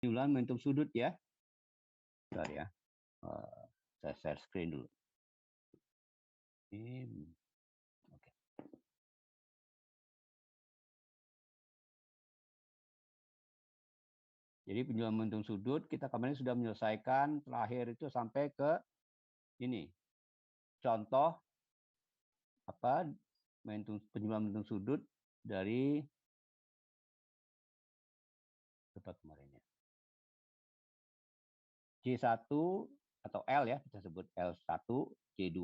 Penyuluhan momentum sudut ya. Bentar ya. Saya share screen dulu. Oke. Jadi penyuluhan momentum sudut kita kemarin sudah menyelesaikan terakhir itu sampai ke ini. Contoh apa penyuluhan momentum sudut dari apa kemarin ya. J1 atau L ya, kita sebut L1, J2,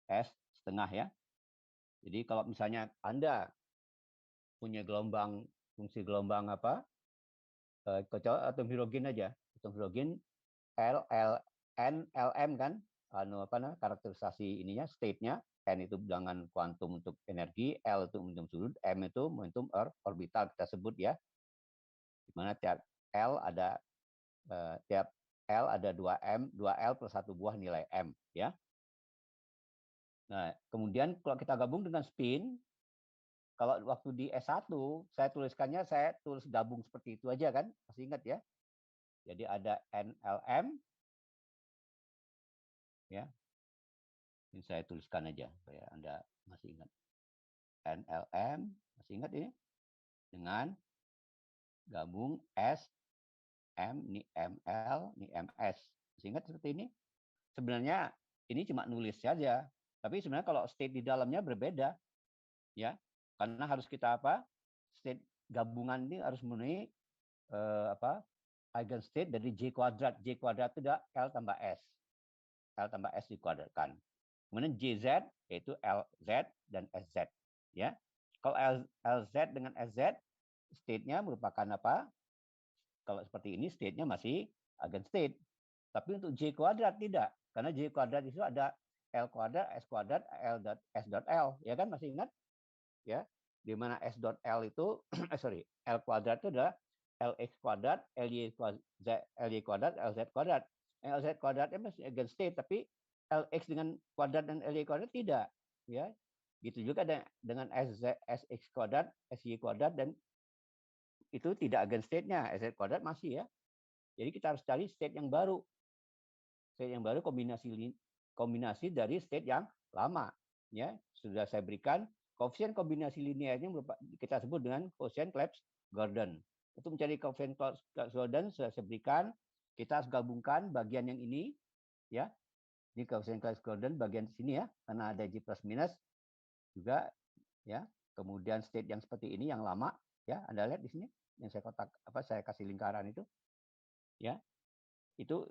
S setengah ya. Jadi kalau misalnya Anda punya gelombang, fungsi gelombang apa, atom hidrogen aja, atom hidrogen L, N, LM kan, karakterisasi ininya, state-nya, N itu bilangan kuantum untuk energi, L itu momentum sudut, M itu momentum orbital kita sebut ya, dimana tiap L ada tiap L ada 2M, 2L plus 1 buah nilai M ya. Nah, kemudian kalau kita gabung dengan spin, kalau waktu di S1 saya tuliskannya, saya tulis gabung seperti itu aja kan, masih ingat ya. Jadi ada NLM ya. Ini saya tuliskan aja supaya Anda masih ingat. NLM, masih ingat ini? Dengan gabung S, M, ini ML, ini MS. Masih ingat seperti ini? Sebenarnya ini cuma nulis saja, tapi sebenarnya kalau state di dalamnya berbeda, ya, karena harus kita apa? State gabungan ini harus memenuhi eigenstate dari J kuadrat. J kuadrat itu adalah L tambah S. L tambah S dikuadratkan. Kemudian JZ yaitu LZ dan SZ. Ya, kalau LZ dengan SZ, state-nya merupakan apa? Kalau seperti ini state-nya masih eigenstate. Tapi untuk J kuadrat tidak, karena J kuadrat itu ada L kuadrat, S kuadrat, S dot L, ya kan masih ingat? Ya, di mana S dot L itu, L kuadrat itu adalah LX kuadrat, LY kuadrat, LZ kuadrat. LZ kuadratnya masih eigenstate, tapi LX dengan kuadrat dan LY kuadrat tidak. Ya, gitu juga dengan SX kuadrat, SY kuadrat, dan itu tidak eigenstate-nya. SZ kuadrat masih ya. Jadi kita harus cari state yang baru. State yang baru kombinasi dari state yang lama. Ya, sudah saya berikan koefisien kombinasi linearnya kita sebut dengan koefisien Clebsch-Gordon. Untuk mencari koefisien Clebsch-Gordon sudah saya berikan, kita harus gabungkan bagian yang ini, ya. Ini koefisien Clebsch-Gordon bagian sini ya, karena ada J plus minus juga, ya. Kemudian state yang seperti ini yang lama, ya. Anda lihat di sini yang saya kotak saya kasih lingkaran itu, ya. Itu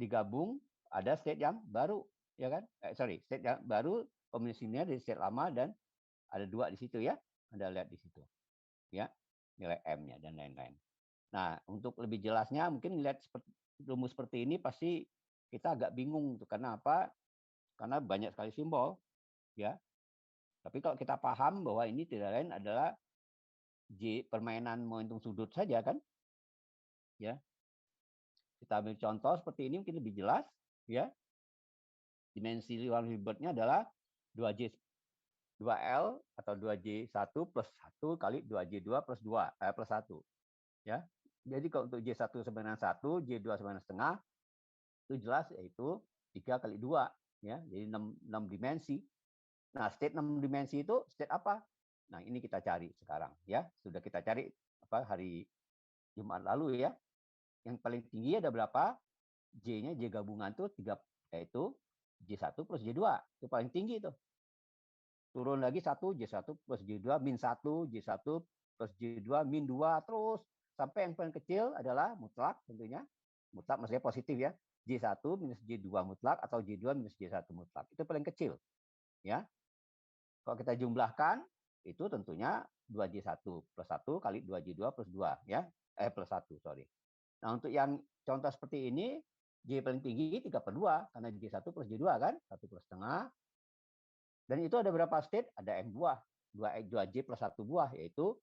digabung ada state yang baru, ya kan? State yang baru kombinasinya dari state lama dan ada 2 di situ ya. Anda lihat di situ. Ya, nilai M-nya dan lain-lain. Nah, untuk lebih jelasnya mungkin lihat rumus seperti ini pasti kita agak bingung tuh. Karena apa? Karena banyak sekali simbol, ya. Tapi kalau kita paham bahwa ini tidak lain adalah permainan momentum sudut saja kan? Ya. Kita ambil contoh seperti ini mungkin lebih jelas, ya. Dimensi Warren Hilbertnya adalah 2J 2L atau 2J1 plus 1 kali 2J2 plus 2 plus 1. Ya. Jadi kalau untuk J1 sama dengan 1, J2 sama dengan setengah, itu jelas yaitu 3 kali 2. Ya. Jadi 6 dimensi. Nah, state 6 dimensi itu state apa? Nah, ini kita cari sekarang. Ya. Sudah kita cari hari Jumat lalu ya. Yang paling tinggi ada berapa? J-nya, J gabungan itu 3, yaitu J1 plus J2. Itu paling tinggi itu. Turun lagi 1, J1 plus J2, min 1, J1 plus J2, min 2, terus sampai yang paling kecil adalah mutlak tentunya. Mutlak maksudnya positif ya. J1 minus J2 mutlak atau J2 minus J1 mutlak. Itu paling kecil. Ya. Kalau kita jumlahkan, itu tentunya 2J1 plus 1 kali 2J2 plus 2. Ya. Plus 1, sorry. Nah, untuk yang contoh seperti ini, J paling tinggi 3 per 2, karena J1 plus J2 kan, 1 plus setengah. Dan itu ada berapa state? Ada M buah, 2J plus 1 buah, yaitu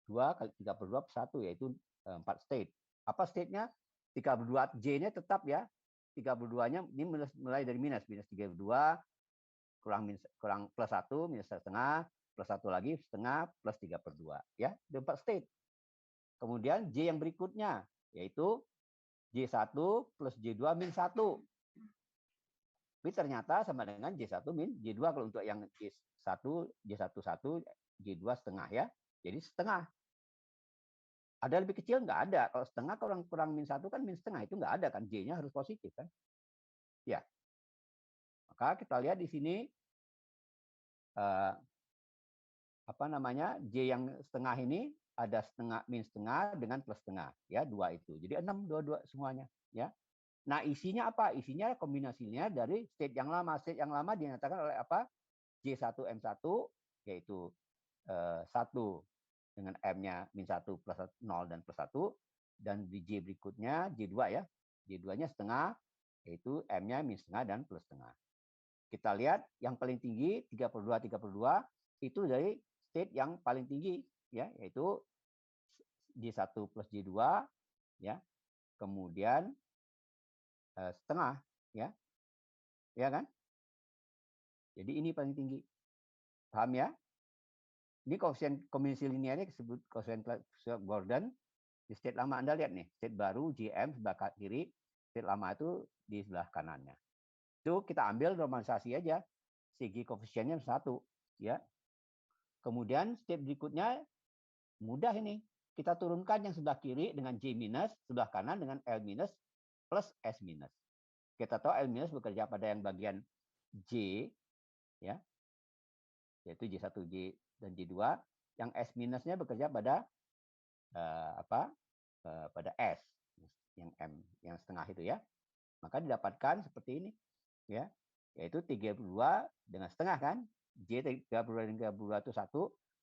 2 kali 3 per 2 plus 1, yaitu 4 state. Apa state-nya? 3 per 2, J-nya tetap ya. 3 per 2-nya ini mulai dari minus 3 per 2, kurang plus 1, minus setengah, plus 1 lagi setengah, plus 3 per 2. Ya, ada 4 state. Kemudian J yang berikutnya, yaitu J1 plus J2 min 1. Tapi ternyata sama dengan J1 min J2 kalau untuk yang J1, J11, J2 setengah ya. Jadi setengah. Ada lebih kecil? Nggak ada. Kalau setengah kurang min 1 kan min setengah. Itu nggak ada kan. J-nya harus positif kan. Ya. Maka kita lihat di sini apa namanya, J yang setengah ini ada setengah min setengah dengan plus setengah ya, 2 itu. Jadi 6 dua semuanya ya. Nah, isinya apa? Isinya kombinasinya dari state yang lama. State yang lama dinyatakan oleh apa? J1M1 yaitu 1 dengan M-nya min 1 plus 0 dan plus 1, dan di J berikutnya J2 ya. J2-nya setengah yaitu M-nya min setengah dan plus setengah. Kita lihat yang paling tinggi 32 itu dari state yang paling tinggi ya, yaitu J1 plus J2 ya. Kemudian setengah ya. Ya kan? Jadi ini paling tinggi. Paham ya? Ini koefisien kombinasi linearnya disebut koefisien Gordon. Di state lama Anda lihat nih, state baru JM sebelah kiri, state lama itu di sebelah kanannya. Itu kita ambil normalisasi aja. Segi koefisiennya 1 ya. Kemudian step berikutnya mudah ini. Kita turunkan yang sebelah kiri dengan J minus, sebelah kanan dengan L minus plus S minus. Kita tahu L minus bekerja pada yang bagian J ya. Yaitu J1, J dan J2. Yang S minusnya bekerja pada pada S yang M yang setengah itu ya. Maka didapatkan seperti ini ya. Yaitu 32 dengan setengah kan. J 32 dengan 32 itu 1.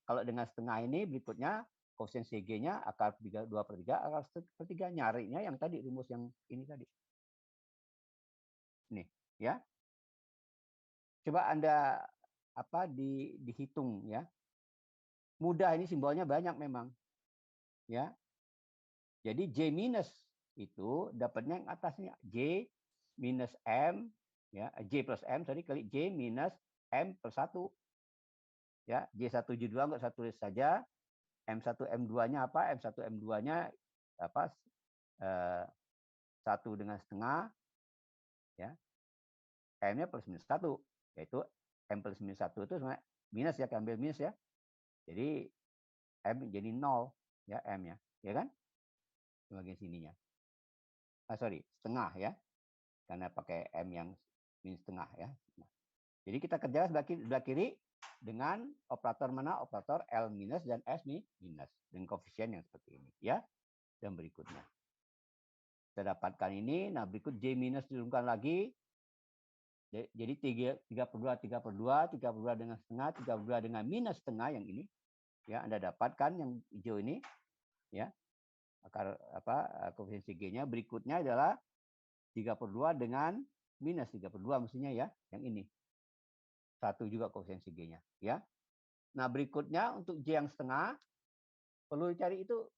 Kalau dengan setengah ini berikutnya koefisien CG-nya akar 2/3 akar 1/3. Nyarinya yang tadi rumus yang ini tadi. Nih ya. Coba Anda dihitung ya. Mudah, ini simbolnya banyak memang. Ya. Jadi J minus itu dapatnya yang atasnya J minus M ya, J plus M kali J minus M plus 1. Ya, J1 J2 enggak satu tulis saja. M1 M2-nya apa? M1 M2-nya apa? 1 dengan setengah ya. M-nya plus minus 1, yaitu M plus minus 1 itu sebenarnya minus ya, ambil minus ya. Jadi M jadi 0 ya, M-nya, ya kan? Bagian sininya. Setengah ya. Karena pakai M yang minus setengah ya. Jadi kita kerja sebelah kiri dengan operator mana? Operator L minus dan S minus dengan koefisien yang seperti ini ya. Dan berikutnya kita dapatkan ini. Nah, berikut J minus diturunkan lagi. Jadi 32 dengan setengah, 32 dengan minus setengah yang ini. Ya, Anda dapatkan yang hijau ini ya. Akar koefisien G-nya. Berikutnya adalah 32 dengan minus 32 mestinya ya, yang ini. 1 juga koefisien G-nya ya. Nah, berikutnya untuk J yang setengah perlu dicari itu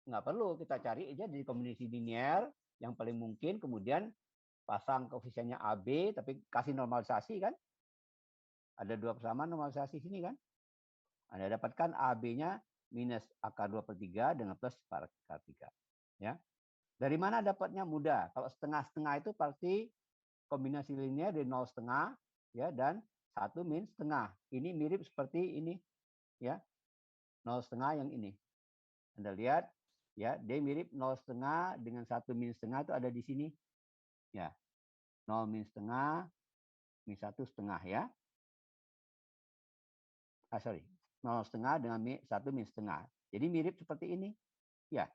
nggak perlu, kita cari aja di kombinasi linear yang paling mungkin, kemudian pasang koefisiennya AB tapi kasih normalisasi kan. Ada 2 persamaan normalisasi sini kan. Anda dapatkan AB-nya minus akar 2/3 dengan plus akar 3. Ya. Dari mana dapatnya? Mudah. Kalau setengah-setengah itu pasti kombinasi linear dari 0,5 ya dan 1 min setengah. Ini mirip seperti ini ya. 0,5 yang ini. Anda lihat ya, dia mirip 0,5 dengan 1 min setengah itu ada di sini. Ya. 0 min setengah min 1 setengah ya. 0,5 dengan 1 min setengah. Jadi mirip seperti ini. Ya.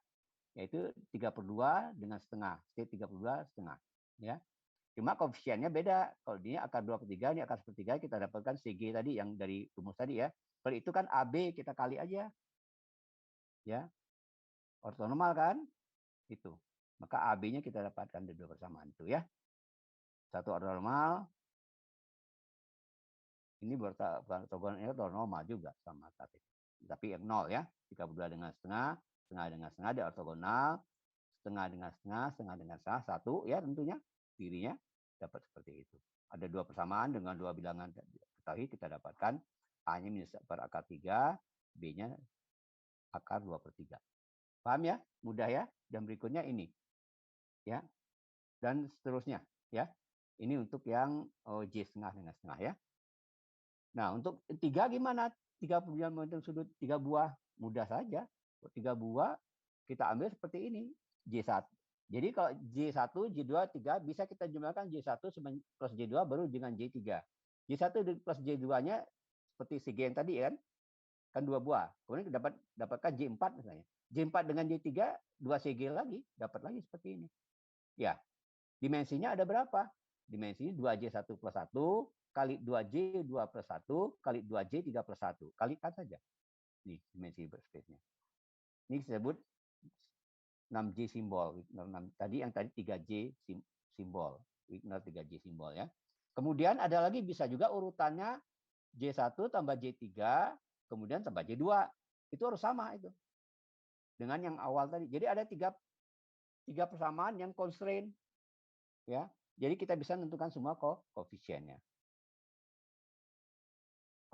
Yaitu 3/2 dengan setengah. 3/2 setengah. Ya. Cuma koefisiennya beda. Kalau ini akar 2/3, ini akar 1/3, kita dapatkan CG tadi yang dari rumus tadi ya. Kalau itu kan AB kita kali aja. Ya. Ortonormal kan? Itu. Maka AB-nya kita dapatkan dari 2 persamaan itu ya. Satu ortonormal. Ini ortogonal juga sama tapi yang 0 ya. 32 dengan setengah, setengah dengan setengah dia ortogonal, setengah dengan setengah, setengah dengan setengah, 1 ya tentunya dirinya dapat seperti itu. Ada 2 persamaan dengan 2 bilangan ketahui, kita dapatkan A-nya minus per akar 3, B-nya akar 2/3. Paham ya? Mudah ya? Dan berikutnya ini. Ya. Dan seterusnya. Ya. Ini untuk yang J setengah dengan setengah ya. Nah, untuk 3 gimana? 39 momentum sudut 3 buah. Mudah saja. 3 buah kita ambil seperti ini. J1. Jadi kalau J1, J2, 3 bisa kita jumlahkan J1 plus J2 baru dengan J3. J1 plus J2-nya seperti CG yang tadi kan? Kan 2 buah. Kemudian dapatkan J4 misalnya. J4 dengan J3, 2 CG lagi. Dapat lagi seperti ini. Ya, dimensinya ada berapa? Dimensinya 2J1 plus 1 kali 2J 2 plus 1 kali 2J 3 plus 1. Kalikan saja. Nih, dimensi space-nya. Ini disebut 6J simbol. Tadi yang tadi 3J simbol. Wigner 3J simbol ya. Kemudian ada lagi bisa juga urutannya J1 tambah J3, kemudian tambah J2. Itu harus sama itu. Dengan yang awal tadi. Jadi ada tiga persamaan yang constraint. Ya. Jadi kita bisa menentukan semua koefisiennya.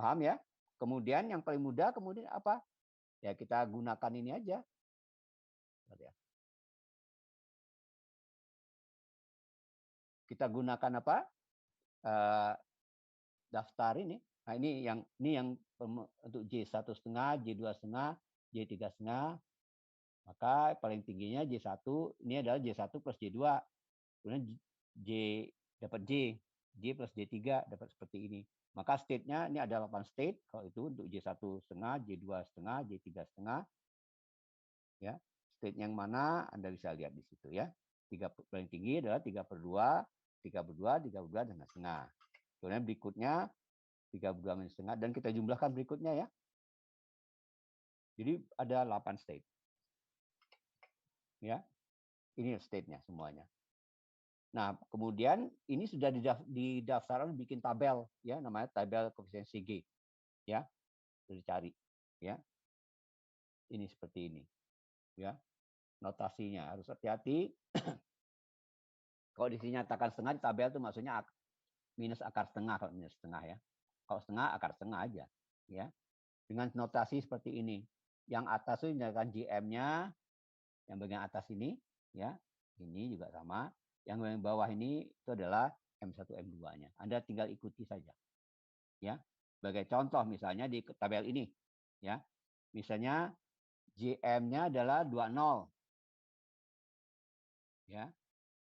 Paham ya? Kemudian yang paling mudah kemudian apa? Ya kita gunakan ini aja. Kita gunakan apa? Daftar ini. Nah, ini yang untuk J1,5, J2,5, J3,5. Maka paling tingginya J1, ini adalah J1 plus J2. Kemudian J dapat J plus J3 dapat seperti ini. Maka state-nya ini ada 8 state. Kalau itu untuk J1,5, J2,5, J3,5. Ya, state yang mana Anda bisa lihat di situ ya. Paling tinggi adalah 3/2, 3/2, 3/2 dan setengah. Kemudian berikutnya 3/2 minus setengah dan kita jumlahkan berikutnya ya. Jadi ada 8 state. Ya. Ini state-nya semuanya. Nah, kemudian ini sudah didaftarkan bikin tabel ya, namanya tabel koefisien CG. Ya. Sudah dicari ya. Ini seperti ini. Ya. Notasinya harus hati-hati. Kalau dinyatakan setengah di tabel itu maksudnya minus akar setengah kalau minus setengah ya. Kalau setengah akar setengah aja ya. Dengan notasi seperti ini. Yang atas itu dinyatakan GM-nya, yang bagian atas ini ya. Ini juga sama. Yang bagian bawah ini itu adalah M1 M2-nya. Anda tinggal ikuti saja. Ya. Sebagai contoh misalnya di tabel ini ya. Misalnya GM-nya adalah 20. Ya.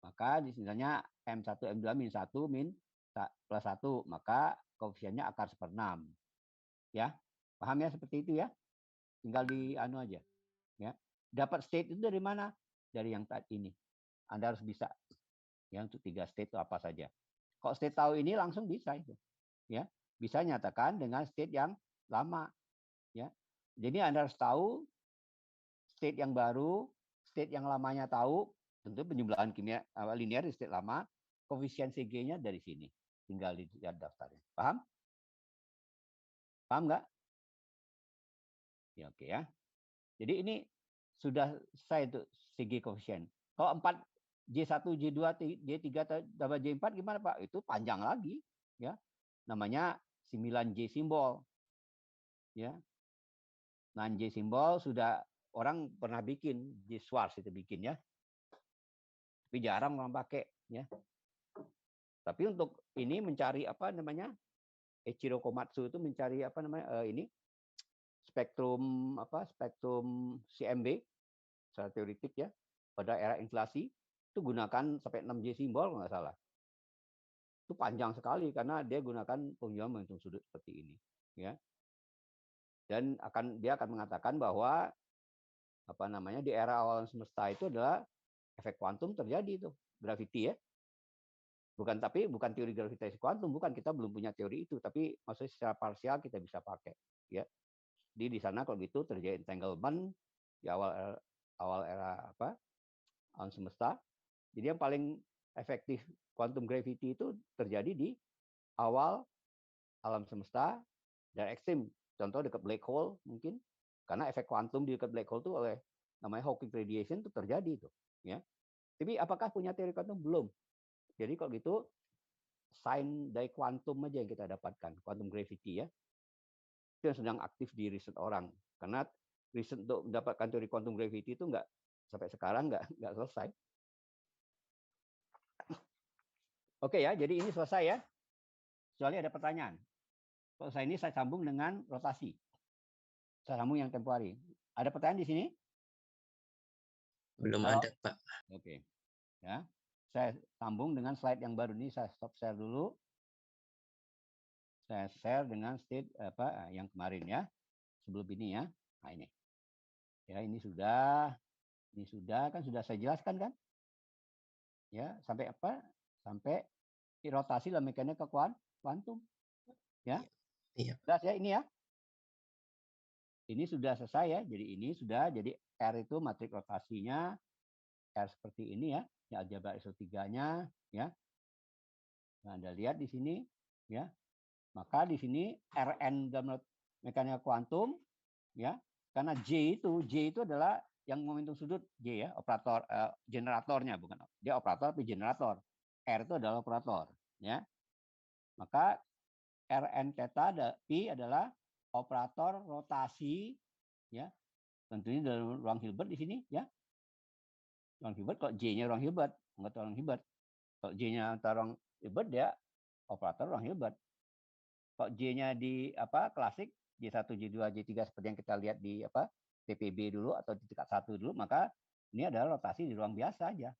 Maka di misalnya M1 M2 min 1 min plus 1, maka koefisiennya akar 1/6. Ya. Paham ya seperti itu ya? Tinggal di anu aja. Ya. Dapat state itu dari mana? Dari yang tadi ini. Anda harus bisa. Ya, untuk 3 state itu apa saja. Kalau state tahu ini langsung bisa itu. Ya. Bisa nyatakan dengan state yang lama. Ya. Jadi Anda harus tahu state yang baru, state yang lamanya tahu, tentu penjumlahan kimia linear di state lama, koefisien CG-nya dari sini. Tinggal lihat daftarnya. Paham? Paham nggak? Ya, oke ya. Jadi ini sudah selesai untuk CG koefisien. Kalau 4 J1, J2, J3 tambah J4 gimana Pak? Itu panjang lagi ya. Namanya 9J simbol. Ya. 9J simbol sudah orang pernah bikin, J Schwarz itu bikin ya. Tapi jarang orang pakai ya. Tapi untuk ini mencari apa namanya? Eiichiro Komatsu itu mencari apa namanya? Ini spektrum CMB secara teoritik ya pada era inflasi itu gunakan sampai 6J simbol nggak salah. Itu panjang sekali karena dia gunakan penjualan momentum sudut seperti ini ya. Dan dia akan mengatakan bahwa apa namanya di era awal semesta itu adalah efek kuantum terjadi itu, gravity ya. Bukan teori gravitasi kuantum, bukan, kita belum punya teori itu, tapi maksudnya secara parsial kita bisa pakai ya. Di sana kalau gitu terjadi entanglement di awal era alam semesta. Jadi yang paling efektif quantum gravity itu terjadi di awal alam semesta dan ekstrim. Contoh dekat black hole mungkin, karena efek kuantum di dekat black hole itu oleh namanya Hawking radiation itu terjadi itu ya. Tapi apakah punya teori kuantum? Belum. Jadi kalau gitu sign dari kuantum aja yang kita dapatkan, quantum gravity ya. Itu yang sedang aktif di riset orang. Karena riset untuk mendapatkan teori quantum gravity itu nggak sampai sekarang nggak selesai. Oke ya, jadi ini selesai ya. Kecuali ada pertanyaan. Selesai ini saya sambung dengan rotasi. Saya sambung yang temporary. Ada pertanyaan di sini? Belum Halo? ada, Pak. Oke. Ya. Saya sambung dengan slide yang baru ini. Saya stop share dulu. Saya share dengan state yang kemarin ya. Sebelum ini ya. Nah ini. Ya, ini sudah kan sudah saya jelaskan kan? Ya, sampai apa? Sampai rotasi dalam mekanika kuantum. Ya. Iya. Jelas ya ini ya. Ini sudah selesai ya. Jadi ini sudah jadi R itu matrik rotasinya R seperti ini ya. Ini aljabar SO3-nya ya. Nah, Anda lihat di sini ya. Maka di sini Rn dalam mekanika kuantum ya. Karena J itu adalah yang momentum sudut J ya, operator generatornya bukan. Dia operator tapi generator. R itu adalah operator ya. Maka Rn theta P adalah operator rotasi ya. Tentunya dalam ruang Hilbert di sini ya. Ruang Hilbert kok J-nya ruang Hilbert, anggota ruang Hilbert. Kalau J-nya ruang Hilbert dia operator ruang Hilbert. Kalau J-nya di klasik J1, J2, J3 seperti yang kita lihat di TPB dulu atau di tingkat 1 dulu, maka ini adalah rotasi di ruang biasa aja.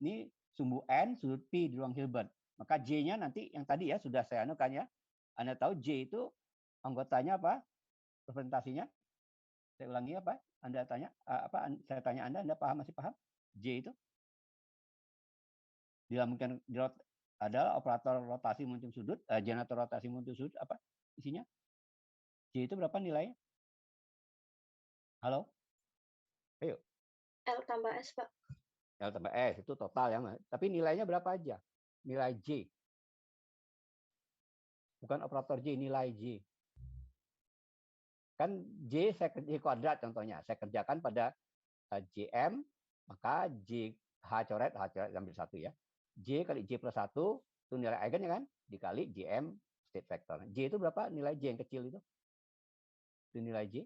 Ini sumbu N, sudut P di ruang Hilbert. Maka J-nya nanti yang tadi ya sudah saya anukan ya. Anda tahu J itu anggotanya apa? Representasinya? Saya ulangi apa? Anda tanya saya tanya Anda paham, masih paham? J itu dilambungkan adalah operator rotasi momentum sudut, generator rotasi momentum sudut apa isinya? J itu berapa nilainya? Halo? Ayo. L tambah S, Pak. L tambah S itu total ya. Tapi nilainya berapa aja? Nilai J. Bukan operator J, nilai J. Kan J saya J kuadrat contohnya. Saya kerjakan pada JM, maka J H coret ambil 1 ya. J kali J plus 1 itu nilai eigen ya kan? Dikali JM state vector. J itu berapa nilai J yang kecil itu? Itu nilai J.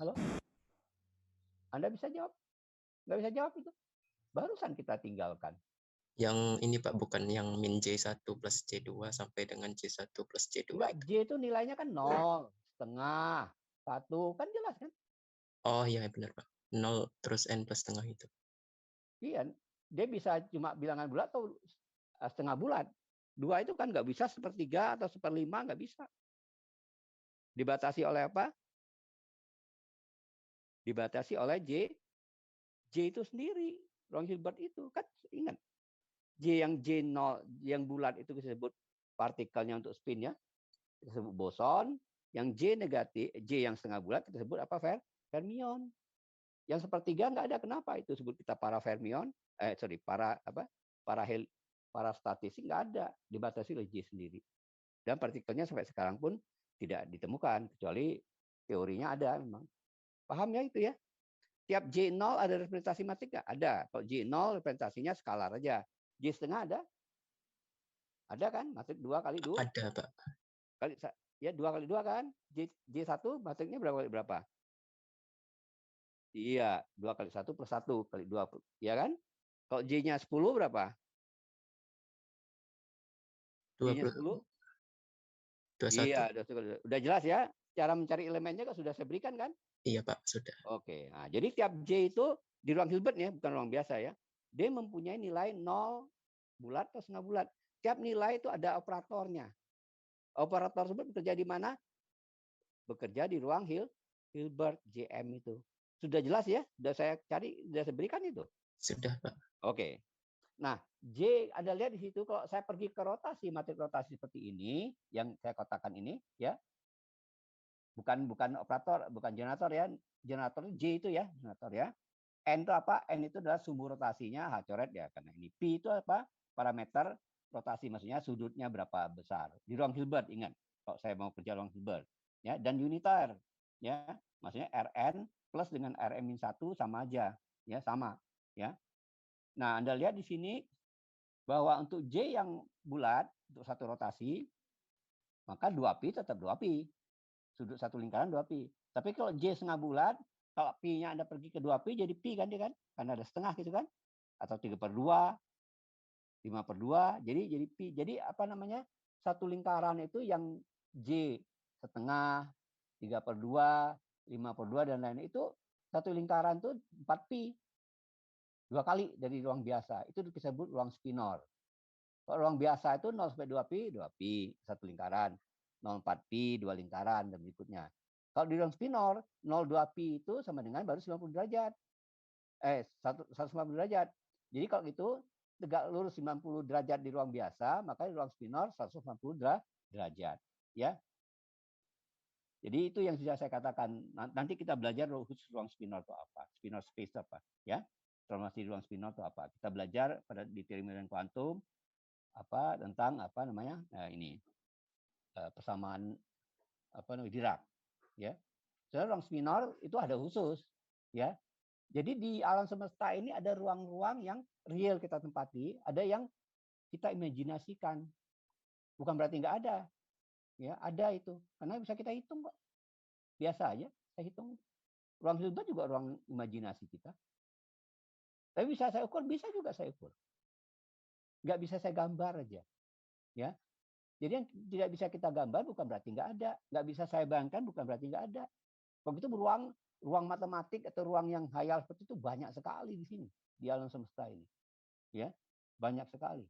Halo? Anda bisa jawab? Nggak bisa jawab itu. Barusan kita tinggalkan. Yang ini Pak, bukan yang min J1 plus J2 sampai dengan J1 plus J2 Enggak, itu. J itu nilainya kan 0, setengah, 1. Kan jelas kan? Oh iya benar Pak. 0 terus N plus setengah itu. Iya, dia bisa cuma bilangan bulat atau setengah bulat. 2 itu kan nggak bisa sepertiga atau seperlima, nggak bisa. Dibatasi oleh apa? Dibatasi oleh J. J itu sendiri. Ruang Hilbert itu. Kan ingat. J yang J0, yang bulat itu disebut partikelnya untuk spinnya. Kita sebut boson. Yang J negatif, J yang setengah bulat kita sebut apa? Fermion. Yang sepertiga nggak ada. Kenapa? Itu sebut kita para fermion. Para statistik nggak ada. Dibatasi oleh J sendiri. Dan partikelnya sampai sekarang pun tidak ditemukan. Kecuali teorinya ada memang. Paham ya itu ya? Tiap J0 ada representasi matrik nggak? Ada. Kalau J0 representasinya skalar aja. J setengah ada? Ada kan? Matrik 2 kali 2? Ada Pak. Ya 2 kali 2 kan? J1 matriknya berapa kali berapa? Iya, 2 kali 1 plus 1 kali 2. Ya kan? Kalau J-nya 10 berapa? J-nya 10? 21. Iya, udah jelas ya. Cara mencari elemennya kan sudah saya berikan kan? Iya Pak, sudah. Oke. Nah, jadi tiap J itu di ruang Hilbert ya, bukan ruang biasa ya. Dia mempunyai nilai 0 bulat atau setengah bulat. Tiap nilai itu ada operatornya. Operator tersebut bekerja di mana? Bekerja di ruang Hilbert JM itu. Sudah jelas ya? Sudah saya cari, sudah saya berikan itu. Sudah Pak. Oke. Nah, J Anda lihat di situ kalau saya pergi ke rotasi, matrik rotasi seperti ini yang saya kotakan ini ya. Bukan operator, bukan generator ya. Generator J itu ya, generator ya. N itu apa? N itu adalah sumbu rotasinya H coret ya karena ini. P itu apa? Parameter rotasi maksudnya sudutnya berapa besar. Di ruang Hilbert ingat. Kalau saya mau kerja ruang Hilbert ya dan uniter ya. Maksudnya Rn plus dengan Rm-1 sama aja ya, sama ya. Nah, Anda lihat di sini bahwa untuk J yang bulat untuk satu rotasi maka 2pi tetap 2pi. Sudut satu lingkaran 2pi. Tapi kalau J setengah bulat, kalau pi-nya Anda pergi ke 2pi jadi pi kan dia kan? Karena ada setengah gitu kan? Atau 3/2, 5/2, jadi pi. Jadi apa namanya? Satu lingkaran itu yang J setengah, 3/2, 5/2 dan lain itu satu lingkaran itu 4pi. 2 kali dari ruang biasa. Itu disebut ruang spinor. Kalau ruang biasa itu 0 sampai 2pi, 2pi satu lingkaran. 0,4pi, 2 lingkaran dan berikutnya. Kalau di ruang spinor, 0,2pi itu sama dengan baru 90 derajat. 150 derajat. Jadi kalau gitu, tegak lurus 90 derajat di ruang biasa, maka di ruang spinor 150 derajat. Ya. Jadi itu yang sudah saya katakan. Nanti kita belajar khusus ruang spinor itu apa. Spinor space apa. Ya. Transformasi ruang spinor itu apa. Kita belajar pada di teori medan kuantum apa tentang apa namanya ini persamaan apa namanya Dirac, ya. Sebenarnya ruang spinor itu ada khusus, ya. Jadi di alam semesta ini ada ruang-ruang yang real kita tempati, ada yang kita imajinasikan. Bukan berarti nggak ada, ya. Ada itu, karena bisa kita hitung kok. Biasa aja, saya hitung. Ruang Hilbert juga ruang imajinasi kita. Tapi bisa saya ukur, bisa juga saya ukur. Nggak bisa saya gambar aja, ya. Jadi yang tidak bisa kita gambar bukan berarti nggak ada, nggak bisa saya bayangkan bukan berarti nggak ada. Begitu ruang matematik atau ruang yang hayal seperti itu banyak sekali di sini di alam semesta ini, ya banyak sekali.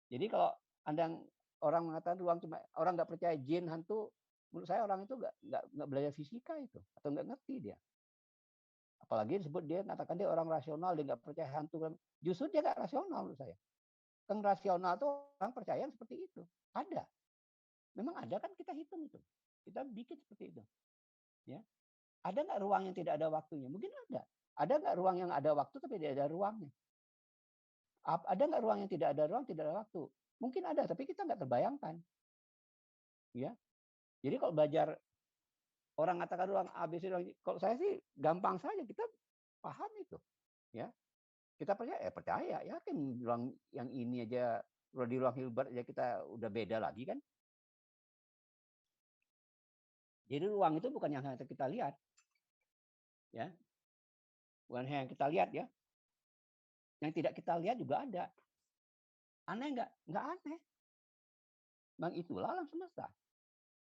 Jadi kalau Anda orang mengatakan ruang cuma orang nggak percaya jin hantu, menurut saya orang itu nggak belajar fisika itu atau nggak ngerti dia. Apalagi disebut dia katakan dia orang rasional, dia nggak percaya hantu. Justru dia nggak rasional menurut saya. Yang rasional tuh orang percaya seperti itu. Ada. Memang ada kan kita hitung itu. Kita bikin seperti itu. Ya. Ada nggak ruang yang tidak ada waktunya? Mungkin ada. Ada nggak ruang yang ada waktu tapi tidak ada ruangnya? Ada nggak ruang yang tidak ada ruang, tidak ada waktu? Mungkin ada, tapi kita nggak terbayangkan. Ya. Jadi kalau belajar orang katakan ruang ABC, kalau saya sih gampang saja kita paham itu. Ya. Kita percaya, yakin ruang yang ini aja di ruang Hilbert aja kita udah beda lagi kan. Jadi ruang itu bukan yang kita lihat. Ya. Bukan yang kita lihat ya. Yang tidak kita lihat juga ada. Aneh nggak? Nggak aneh. Memang itulah alam semesta.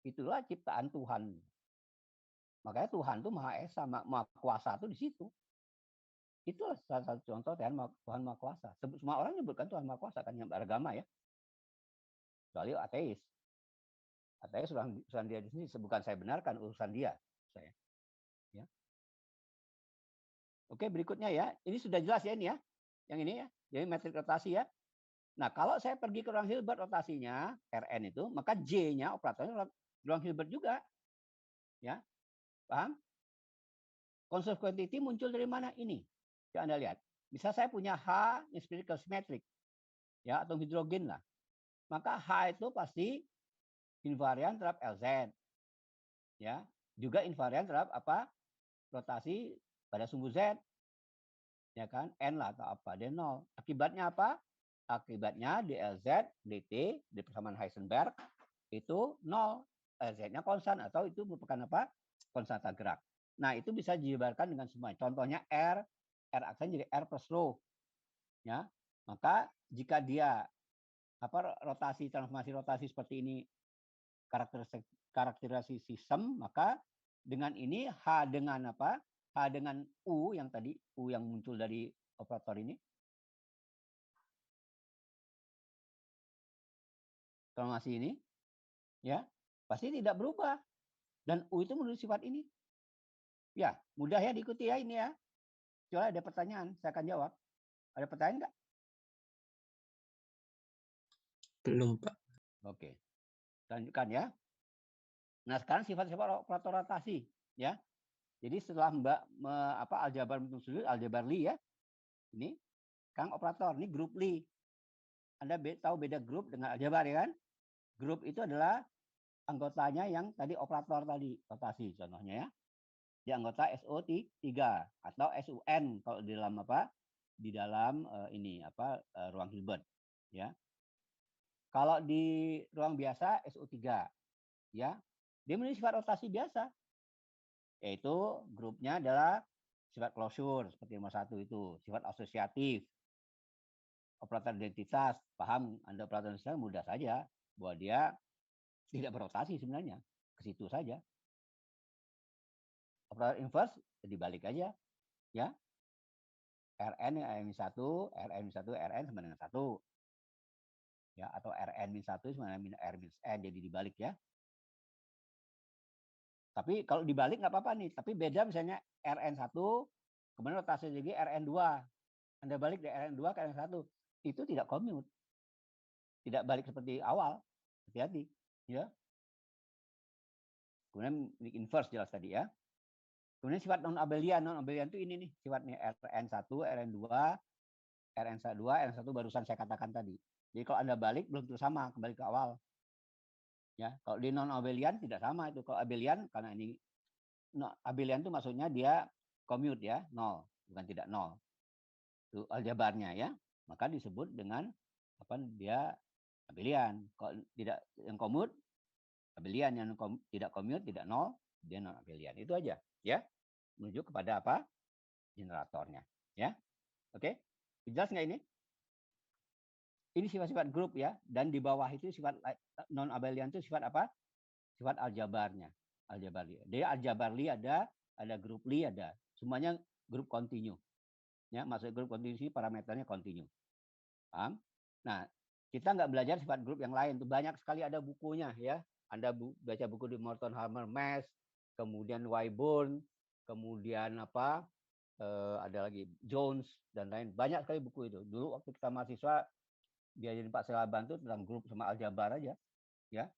Itulah ciptaan Tuhan. Makanya Tuhan itu Maha Esa, Maha Kuasa itu di situ. Itulah salah satu contoh Tuhan Maha Kuasa. Semua orang menyebutkan Tuhan Maha Kuasa kan yang beragama ya. Kecuali ateis. Ateis urusan dia di sini, bukan saya benarkan urusan dia. Saya. Ya. Oke, berikutnya ya. Ini sudah jelas ya ini ya. Yang ini ya. Jadi metrik rotasi ya. Nah, kalau saya pergi ke ruang Hilbert rotasinya, Rn itu, maka J-nya operatornya ruang Hilbert juga. Ya. Paham? Conserved quantity muncul dari mana? Ini. Ya, Anda lihat. Bisa saya punya H yang spherical symmetric. Ya, atau hidrogen lah. Maka H itu pasti invarian terhadap LZ. Ya, juga invarian terhadap apa? Rotasi pada sumbu Z. Ya kan? N lah atau apa? Dia 0. Akibatnya apa? Akibatnya dLZ, dt, di persamaan Heisenberg, itu 0. Z-nya konstan atau itu merupakan apa? Konstanta gerak. Nah, itu bisa dijabarkan dengan semua. Contohnya R aksen jadi R plus rho. Ya. Maka jika dia transformasi rotasi seperti ini karakterisasi sistem, maka dengan ini H dengan apa? H dengan U yang tadi, U yang muncul dari operator ini. Transformasi ini ya, pasti tidak berubah. Dan U itu menurut sifat ini. Ya, mudah ya diikuti ya ini ya. Coba ada pertanyaan, saya akan jawab. Ada pertanyaan enggak? Belum, Pak. Oke. Lanjutkan ya. Nah, sekarang sifat-sifat operator rotasi ya. Jadi setelah aljabar bentuk sudut, aljabar Lie ya. Ini sekarang operator, ini grup Lie. Anda tahu beda grup dengan aljabar ya kan? Grup itu adalah anggotanya yang tadi operator tadi, rotasi contohnya ya. Di anggota SO3 atau SUN kalau di dalam apa? Di dalam ruang Hilbert ya. Kalau di ruang biasa SO3 ya. Dia memiliki sifat rotasi biasa, yaitu grupnya adalah sifat closure seperti nomor 1 itu, sifat asosiatif, operator identitas. Paham Anda operator identitas mudah saja bahwa dia tidak berotasi sebenarnya, ke situ saja. Operator inverse dibalik aja, ya. Rn yang Rn-1, Rn-1, Rn sama dengan 1. Ya, atau Rn-1 sama dengan R-N, jadi dibalik ya. Tapi kalau dibalik nggak apa-apa nih, tapi beda misalnya Rn1, kemudian rotasi lagi Rn2. Anda balik dari Rn2 ke Rn1, itu tidak commute. Tidak balik seperti awal. Hati-hati, ya. Kemudian inverse jelas tadi ya. Kemudian sifat non-abelian. Non-abelian itu ini nih, sifatnya Rn1, Rn2, Rn1, Rn1 barusan saya katakan tadi. Jadi kalau Anda balik belum tentu sama, kembali ke awal. Ya, kalau di non-abelian tidak sama itu. Kalau abelian karena ini abelian itu maksudnya dia commute ya, 0, bukan tidak 0. Itu aljabarnya ya. Maka disebut dengan apa dia abelian. Kalau tidak yang commute abelian, yang tidak commute tidak 0, dia non abelian. Itu aja ya. Menuju kepada apa? Generatornya ya. Oke. Jelas nggak ini? Ini sifat-sifat grup ya, dan di bawah itu sifat non abelian itu sifat apa? Sifat aljabarnya. Aljabarli. Dia aljabarli ada grup li ada. Semuanya grup kontinu. Ya, maksud grup kontinu parameternya kontinu. Paham? Nah, kita nggak belajar sifat grup yang lain. Itu banyak sekali ada bukunya ya. Anda baca buku di Morton Harmer Mass, kemudian Wyborn, kemudian apa? Ada lagi Jones dan lain. Banyak sekali buku itu. Dulu waktu kita mahasiswa diajarin Pak Selaban itu tentang grup sama aljabar aja, ya.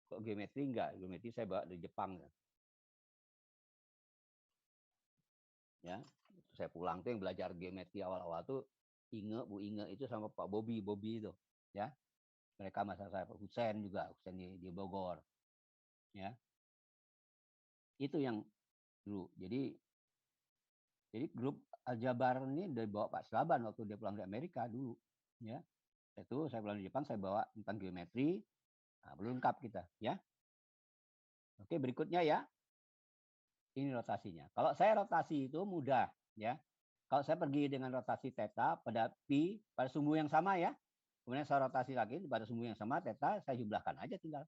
Kok geometri enggak? Geometri saya bawa dari Jepang, ya. Saya pulang tuh yang belajar geometri awal-awal tuh Bu Inge itu sama Pak Bobi itu, ya. Mereka masa saya Pak Husen juga, Husen di Bogor, ya. Itu yang dulu. Jadi grup aljabar ini dari bawa Pak Selaban waktu dia pulang di Amerika dulu, ya. Itu saya pulang di Jepang, saya bawa tentang geometri. Nah, belum lengkap kita, ya. Oke, berikutnya ya. Ini rotasinya. Kalau saya rotasi itu mudah, ya. Kalau saya pergi dengan rotasi theta pada pi pada sumbu yang sama ya. Kemudian saya rotasi lagi pada sumbu yang sama theta, saya jumlahkan aja tinggal,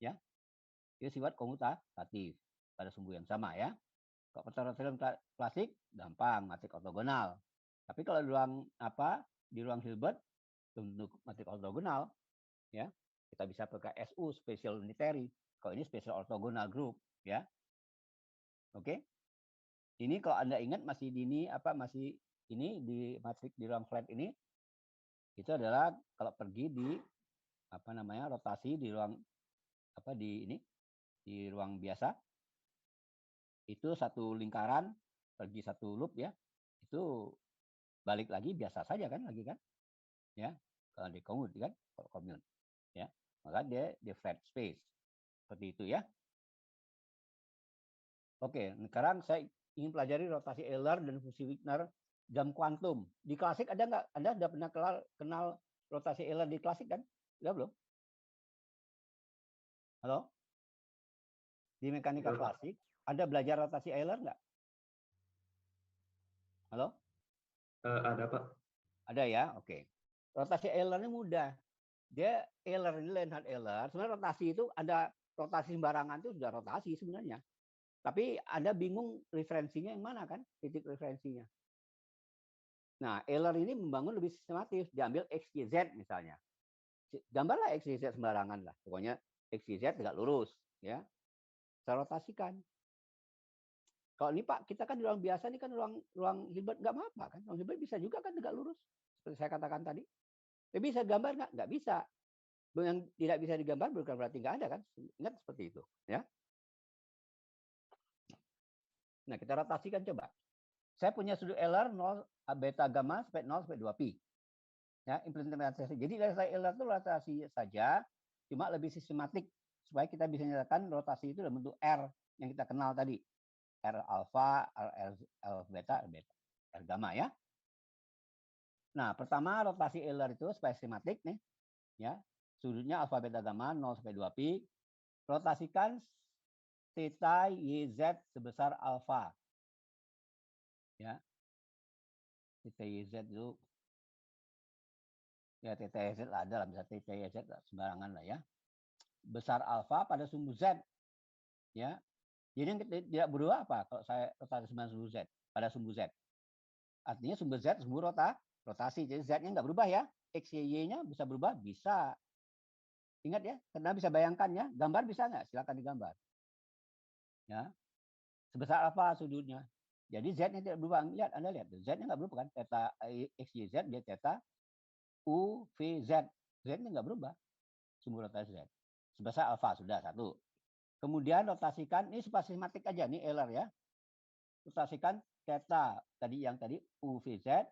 ya. Itu sifat komutatif pada sumbu yang sama ya. Kalau rotasi klasik gampang, matrik ortogonal. Tapi kalau di ruang Hilbert untuk matrik ortogonal, ya, kita bisa pakai SU special unitary. Kalau ini special orthogonal group, ya. Oke. Ini kalau Anda ingat masih di matrik di ruang flat ini itu adalah kalau pergi di rotasi di ruang di ruang biasa itu satu lingkaran pergi satu loop ya, itu balik lagi biasa saja kan lagi kan, ya. Kalau di commute kan, kalau commute ya, maka dia di flat space seperti itu ya. Oke, sekarang saya ingin pelajari rotasi Euler dan fungsi Wigner jam kuantum. Di klasik ada nggak? Anda sudah pernah kenal rotasi Euler di klasik kan? Sudah belum? Halo? Di mekanika klasik, Anda belajar rotasi Euler nggak? Halo? Ada, Pak. Ada ya? Oke. Rotasi Euler ini mudah. Dia Euler ini Leonhard Euler. Sebenarnya rotasi itu ada rotasi sembarangan itu sudah rotasi sebenarnya. Tapi Anda bingung referensinya yang mana kan? Titik referensinya. Nah, Euler ini membangun lebih sistematis. Diambil X, Y, Z misalnya. Gambarlah X, Y, Z sembarangan lah. Pokoknya X, Y, Z tegak lurus. Ya. Saya rotasikan. Kalau ini Pak, kita kan di ruang biasa, ini kan ruang Hilbert nggak apa-apa kan. Ruang Hilbert bisa juga kan tegak lurus. Seperti saya katakan tadi. Tapi bisa gambar nggak? Nggak bisa. Yang tidak bisa digambar bukan berarti nggak ada kan. Ingat seperti itu. Ya. Nah, kita rotasikan coba. Saya punya sudut Euler 0 beta gamma sampai 0 sampai 2 pi. Ya, implementasi. Jadi rotasi Euler itu rotasi saja, cuma lebih sistematik supaya kita bisa nyatakan rotasi itu dalam bentuk R yang kita kenal tadi. R alfa, R beta, R gamma ya. Nah, pertama rotasi Euler itu supaya sistematik nih. Ya. Sudutnya alfa beta gamma 0 sampai 2 pi. rotasikan theta YZ sebesar alfa. Ya. Theta YZ itu ya theta YZ lah, ada lah, bisa theta YZ lah, sembarangan lah ya. Besar alfa pada sumbu Z. Ya. Jadi yang tidak berubah apa kalau saya rotasi sumbu Z pada sumbu Z. Artinya sumbu Z sumbu rotasi. Jadi Z-nya nggak berubah ya. X, Y, Y-nya bisa berubah? Bisa. Ingat ya, karena bisa bayangkan ya. Gambar bisa nggak? Silakan digambar. Ya. Sebesar apa sudutnya? Jadi Z-nya tidak berubah. Lihat, Anda lihat. Z-nya nggak berubah kan? Theta X, Y, Z, dia theta U, V, Z. Z-nya nggak berubah. Sumbu rotasi Z. Sebesar alfa, sudah satu. Kemudian rotasikan, ini spasmatik aja, nih Euler ya. Rotasikan theta, tadi U, V, Z,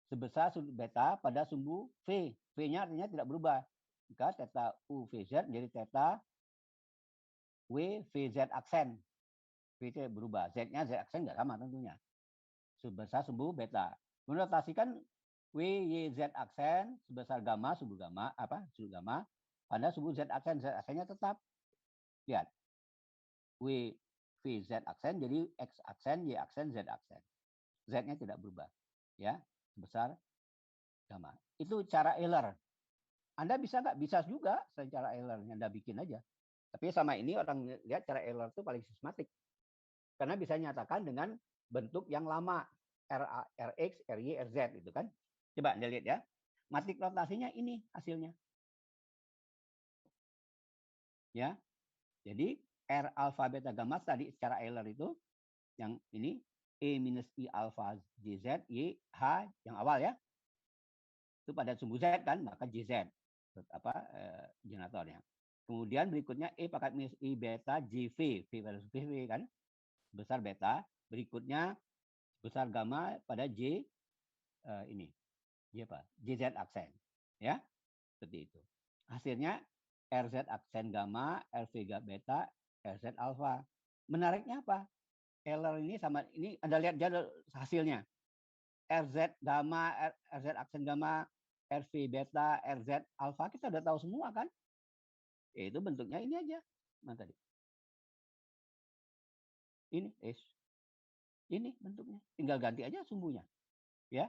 sebesar sudut beta pada sumbu V. V-nya artinya tidak berubah. Jika theta U, V, Z menjadi theta W, V, Z aksen. V itu berubah. Z-nya Z aksen nggak sama tentunya. Sebesar sumbu beta. Menotasikan W, Y, Z aksen sebesar gamma, sumbu gamma, sudut gamma, pada sumbu Z aksen. Z aksennya tetap. Lihat. W, V, Z aksen jadi X aksen, Y aksen, Z aksen. Z-nya tidak berubah. Ya, sebesar gamma. Itu cara Euler. Anda bisa nggak? Bisa juga secara Euler. Anda bikin aja. Tapi sama ini orang lihat cara Euler itu paling sistematik. Karena bisa nyatakan dengan bentuk yang lama. Rx, Ry, Rz itu kan. Coba Anda lihat ya. Matrik rotasinya ini hasilnya. Ya. Jadi R alfa beta gamma tadi secara Euler itu yang ini E minus I alfa JZ Y H yang awal ya. Itu pada sumbu Z kan, maka JZ generatornya. Kemudian berikutnya E pangkat minus I beta JV, V pada V kan, besar beta. Berikutnya besar gamma pada J ini, J apa? JZ aksen, ya, seperti itu. Hasilnya RZ aksen gamma, RV beta, RZ alfa. Menariknya apa? Euler ini sama ini Anda lihat aja hasilnya. RZ gamma, RZ aksen gamma, RV beta, RZ alfa kita udah tahu semua kan? Itu bentuknya ini aja. Mana tadi? Ini ini bentuknya. Tinggal ganti aja sumbunya. Ya.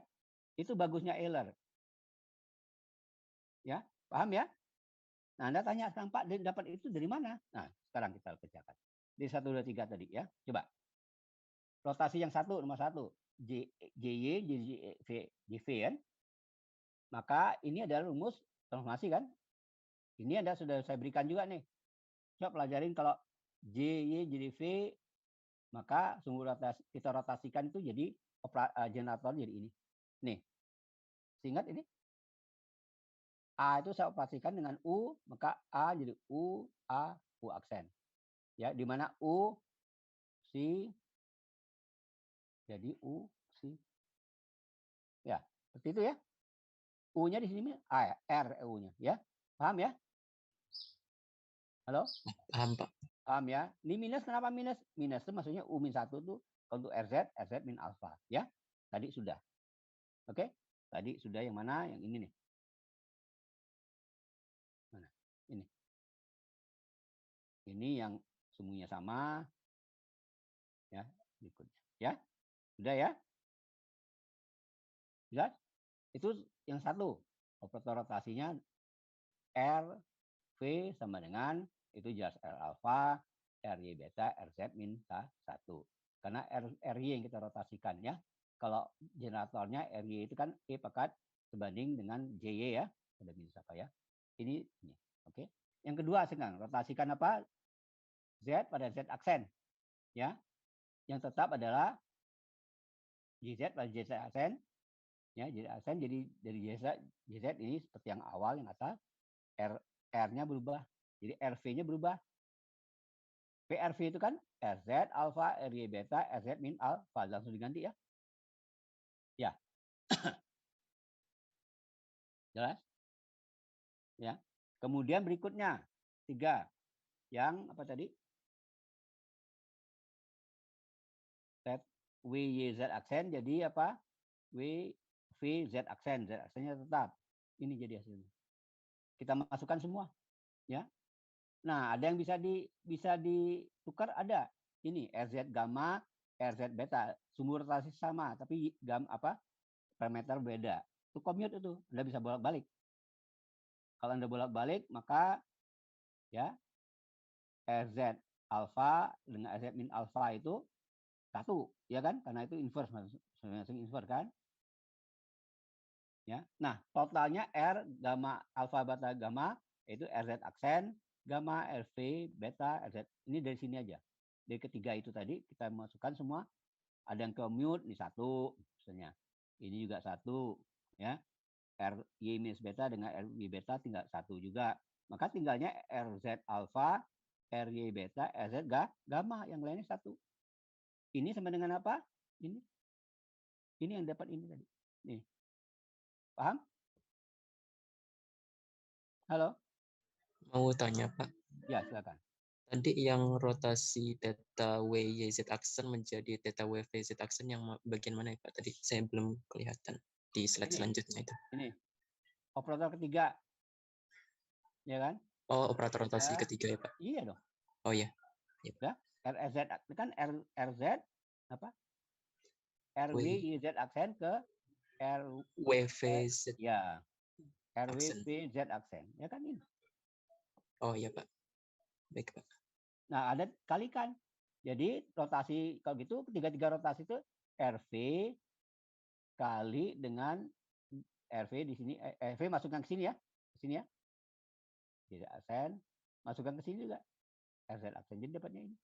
Itu bagusnya Euler. Ya, paham ya? Nah, Anda tanya sekarang Pak dapat itu dari mana? Nah, sekarang kita kerjakan. Di 1 2 3 tadi ya. Coba. Rotasi yang satu nomor 1. JY, JV kan? Maka ini adalah rumus transformasi kan? Ini Anda sudah saya berikan juga nih. Coba pelajarin kalau JY jadi V, maka sumbu rotasi kita rotasikan itu jadi generator jadi ini. Nih. Ingat ini? A itu saya operasikan dengan U, maka A jadi U, A, U aksen. Ya, di mana U, si, jadi U, si. Ya, seperti itu ya. U-nya di sini A ya, R U-nya ya. Paham ya? Halo? Paham, Pak. Paham ya? Ini minus kenapa minus? Minus itu maksudnya U min 1 tuh untuk RZ, RZ min alfa. Ya, tadi sudah. Oke? Tadi sudah yang mana? Yang ini nih. Mana? Ini. Ini yang sumbunya sama. Ya, berikutnya. Ya, sudah ya? Jelas? Itu yang satu. Operator rotasinya R, V sama dengan itu jelas R alfa, RY beta, RZ min 1. Karena RY yang kita rotasikan ya. Kalau generatornya RY itu kan E pangkat sebanding dengan JY ya. Ada minus apa ya. Ini. Oke. Yang kedua sekarang rotasikan apa? Z pada Z aksen. Ya. Yang tetap adalah JZ pada JZ aksen. Ya, jadi aksen jadi dari JZ ini seperti yang awal yang atas R-nya berubah. Jadi RV-nya berubah. PRV itu kan RZ alfa, RY beta, RZ min alfa. Langsung diganti ya. Ya. Jelas? Ya. Kemudian berikutnya 3. Yang apa tadi? Set WYZ aksen jadi apa? WVZ aksen. Z aksennya tetap. Ini jadi hasilnya. Kita masukkan semua. Ya. Nah, ada yang bisa ditukar, ada. Ini RZ gamma, RZ beta, sumbu rotasi sama, tapi parameter beda. Itu commute itu, Anda bisa bolak-balik. Kalau Anda bolak-balik, maka ya RZ alpha dengan RZ min alpha itu satu, ya kan? Karena itu inverse, masing-masing inverse kan? Ya. Nah, totalnya R gamma alpha beta gamma itu RZ aksen, gamma, RV, beta, RZ. Ini dari sini aja. Dari ketiga itu tadi kita masukkan semua. Ada yang commute di satu, misalnya. Ini juga satu, ya. RY minus beta dengan RY beta tinggal satu juga. Maka tinggalnya RZ alpha, RY beta, RZ gamma. Yang lainnya satu. Ini sama dengan apa? Ini. Ini yang dapat ini tadi. Nih. Paham? Halo? Mau tanya Pak, Ya, silakan. tadi yang rotasi theta WYZ aksen menjadi theta WVZ aksen yang bagian mana ya Pak? Tadi saya belum kelihatan di slide Ini. selanjutnya itu. Ini. Operator ketiga. Ya kan? Oh, operator rotasi Ya. ketiga ya Pak? Iya dong. Oh ya. Ya. RZ kan RZ apa? RWYZ aksen ke WVZ ya. aksen. RWVZ aksen. Ya kan ini. Oh iya Pak. Baik Pak. Nah, ada kalikan. Jadi rotasi kalau gitu ketiga-tiga rotasi itu RV kali dengan RV di sini, RV masukkan ke sini ya. Ke sini ya. Tidak aksen, masukkan ke sini juga. RZ aksen. Jadi dapatnya ini.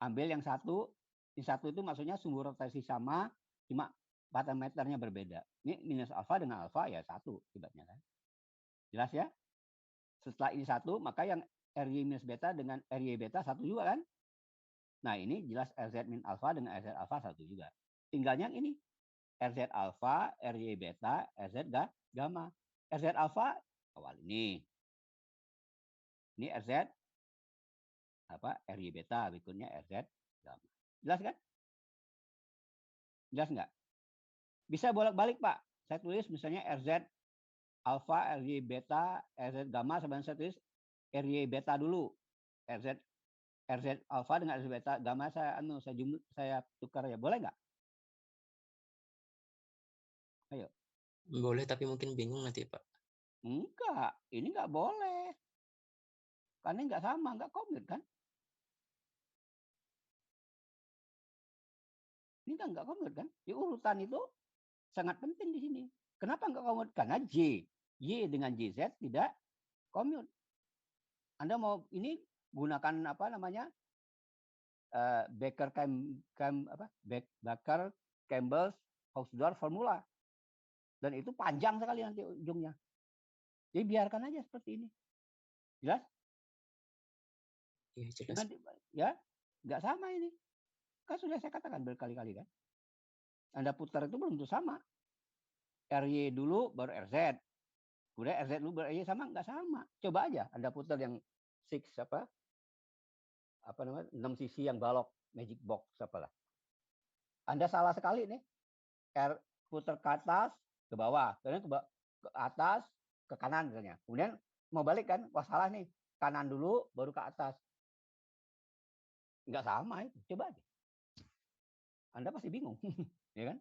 Ambil yang satu, di satu itu maksudnya sumbu rotasi sama, cuma parameternya berbeda. Ini minus alfa dengan alfa ya satu akibatnya kan. Jelas ya? Setelah ini satu, maka yang RY minus beta dengan RY beta satu juga kan. Nah ini jelas RZ min alfa dengan RZ alfa satu juga. Tinggalnya yang ini. RZ alfa, RY beta, RZ gamma. RZ alfa awal ini. Ini RZ RY beta, berikutnya RZ gamma. Jelas kan? Jelas nggak? Bisa bolak-balik Pak. Saya tulis misalnya RZ alfa, RY beta, RZ gamma, sebenarnya saya tulis RY beta dulu. RZ alfa dengan RZ beta gamma saya tukar ya. Boleh nggak? Ayo. Boleh tapi mungkin bingung nanti Pak. Enggak, ini nggak boleh. Karena nggak sama, nggak commute kan? Ini kan nggak commute kan? Di urutan itu sangat penting di sini. Kenapa nggak commute? Karena Y dengan JZ tidak commute. Anda mau ini gunakan apa namanya? Baker Campbell's Hausdorff formula. Dan itu panjang sekali nanti ujungnya. Jadi biarkan aja seperti ini. Jelas? Iya jelas. Ya, nggak sama ini. Kan sudah saya katakan berkali-kali kan. Anda putar itu belum tentu sama. RY dulu baru RZ. Kemudian RZ dulu baru RY sama, nggak sama. Coba aja Anda putar yang 6 sisi yang balok magic box apalah. Anda salah sekali nih. Putar ke atas, ke bawah, kemudian ke atas, ke kanan misalnya. Kemudian mau balik kan, wah salah nih. Kanan dulu baru ke atas. Nggak sama itu. Coba aja. Anda pasti bingung, ya kan?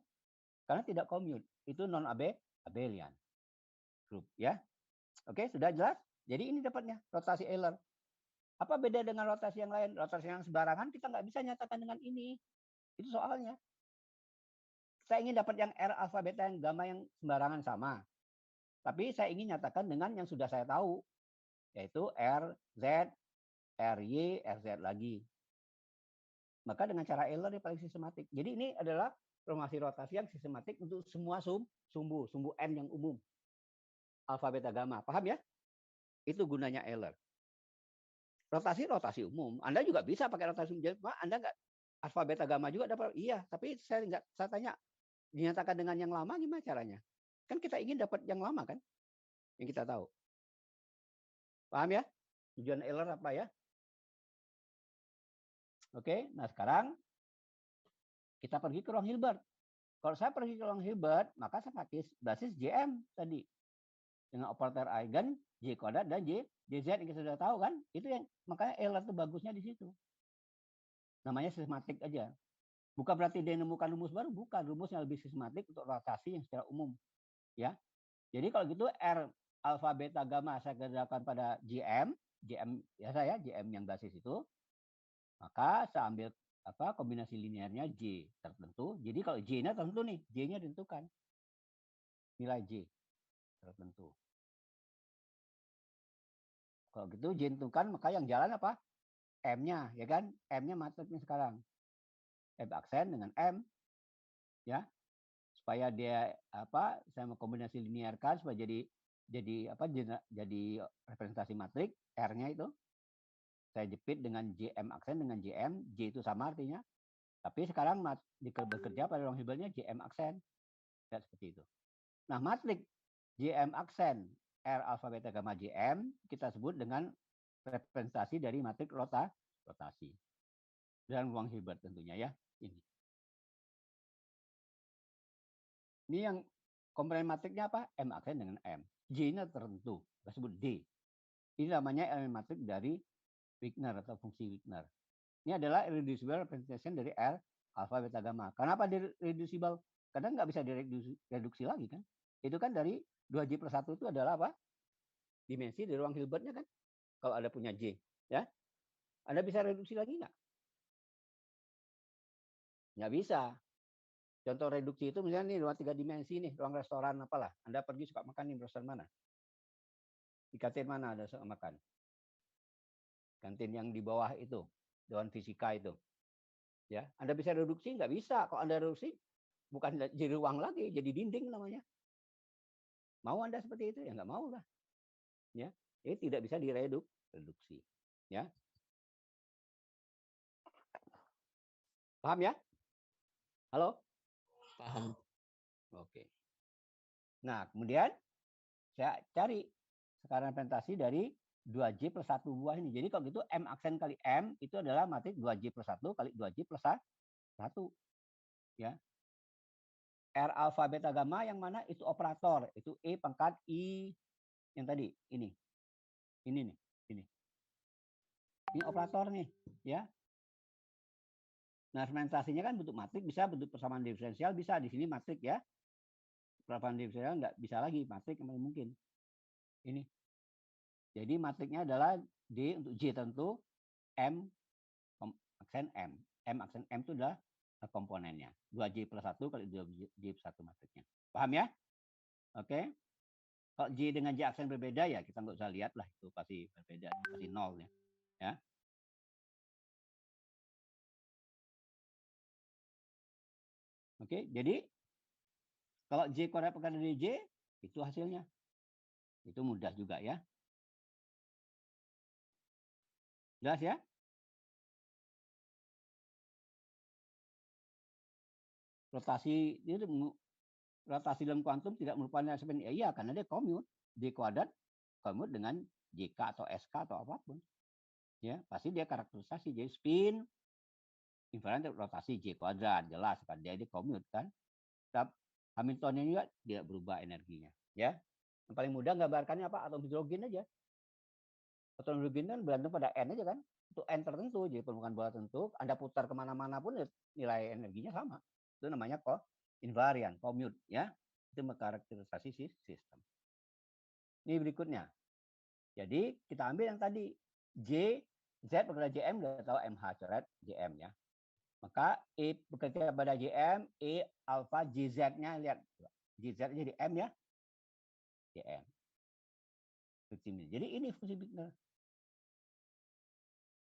Karena tidak commute. Itu non abelian group, ya. Oke, sudah jelas? Jadi ini dapatnya rotasi Euler. Apa beda dengan rotasi yang lain? Rotasi yang sembarangan kita nggak bisa nyatakan dengan ini. Itu soalnya. Saya ingin dapat yang R alfa beta yang gamma yang sembarangan sama. Tapi saya ingin nyatakan dengan yang sudah saya tahu, yaitu R, Z, RY, RZ lagi. Maka dengan cara Euler yang paling sistematik. Jadi ini adalah formasi rotasi yang sistematik untuk semua sumbu N yang umum. Alfa, beta, gamma. Paham ya? Itu gunanya Euler. Rotasi umum. Anda juga bisa pakai rotasi umum. Pak, Anda nggak alfa, beta, gamma juga dapat? Iya, tapi saya tanya, dinyatakan dengan yang lama gimana caranya? Kan kita ingin dapat yang lama kan? Yang kita tahu. Paham ya? Tujuan Euler apa ya? Oke, nah sekarang kita pergi ke ruang Hilbert. Kalau saya pergi ke ruang Hilbert, maka saya pakai basis JM tadi. dengan operator eigen, J kuadrat dan JZ yang kita sudah tahu kan? Itu yang makanya Euler itu bagusnya di situ. Namanya sistematik aja. Bukan berarti dia menemukan rumus baru, bukan. Rumus yang lebih sistematik untuk rotasi yang secara umum. Ya. Jadi kalau gitu R alfa beta gamma saya kerjakan pada JM biasa ya, JM yang basis itu. Maka saya ambil kombinasi linearnya J tertentu. Jadi kalau J-nya tertentu nih, J-nya ditentukan. Nilai J tertentu. Kalau gitu J ditentukan, maka yang jalan apa? M-nya, ya kan? M-nya matrixnya sekarang. M aksen dengan M, ya. Supaya dia saya mau kombinasi linearkan supaya jadi representasi matriks R-nya itu. Saya jepit dengan JM aksen dengan JM, J itu sama artinya. Tapi sekarang bekerja pada ruang Hilbertnya JM aksen. Ya, seperti itu. Nah, matriks JM aksen R alfa beta gamma JM kita sebut dengan representasi dari matriks rotasi. Dan ruang Hilbert tentunya ya. Ini yang komponen matriknya apa? M aksen dengan M. J-nya tertentu, kita sebut D. Ini namanya elemen matrik dari Wigner atau fungsi Wigner. Ini adalah irreducible representation dari R alfa beta gamma. Kenapa irreducible? Karena nggak bisa direduksi lagi kan. Itu kan dari 2J+1 itu adalah apa? Dimensi dari ruang Hilbertnya kan. Kalau ada punya J. Ya, Anda bisa reduksi lagi nggak? Nggak bisa. Contoh reduksi itu misalnya nih ruang 3 dimensi nih, ruang restoran apalah. Anda pergi suka makan di restoran mana? Di kantin mana ada suka makan? Kantin yang di bawah itu, Dewan Fisika itu. Ya, Anda bisa reduksi? Nggak bisa. Kalau Anda reduksi, bukan jadi ruang lagi, jadi dinding namanya. Mau Anda seperti itu? Ya nggak mau lah. Ya, ini tidak bisa direduksi. Ya, paham ya? Halo? Paham. Oke. Nah, kemudian saya cari sekarang representasi dari 2J plus 1 buah ini. Jadi kalau gitu M aksen kali M itu adalah matriks 2J plus 1 kali 2J plus 1. Ya. R alfa beta gamma yang mana itu operator. Itu E pangkat I yang tadi. Ini nih. Ini operator nih. Ya. Nah, representasinya kan bentuk matrik, bisa bentuk persamaan diferensial, bisa di sini matrik ya. Persamaan diferensial nggak bisa lagi, matrik yang paling mungkin. Ini. Jadi matriknya adalah D untuk J tentu, M aksen M. M aksen M itu adalah komponennya. 2J plus 1 kali 2J plus 1 matriknya. Paham ya? Oke. Kalau J dengan J aksen berbeda ya kita nggak usah lihat lah, itu pasti berbeda, pasti nol ya. Ya. Oke, jadi kalau J kuadrat pangkat dari J, itu hasilnya. Itu mudah juga ya. Jelas ya? Rotasi dalam kuantum tidak merupakan sebenarnya iya karena dia komut. J kuadrat komut dengan JK atau SK atau apapun. Ya, pasti dia karakterisasi jadi spin invariant rotasi J kuadrat, jelas kan dia komut kan. Hamiltonnya juga tidak berubah energinya, ya. Yang paling mudah gambarkannya apa? Atom hidrogen aja. Atom hidrogen kan bergantung pada N aja kan. Untuk N tertentu, jadi permukaan bola tertentu, Anda putar kemana-mana pun nilai energinya sama. Itu namanya invariant, commute, ya. Itu mengkarakterisasi sistem. Ini berikutnya. Jadi kita ambil yang tadi J, Z pada JM, udah tahu MH coret JM ya. Maka E bekerja pada JM, E alfa JZ-nya lihat. JZ jadi M ya. JM. Jadi ini fungsi Wigner.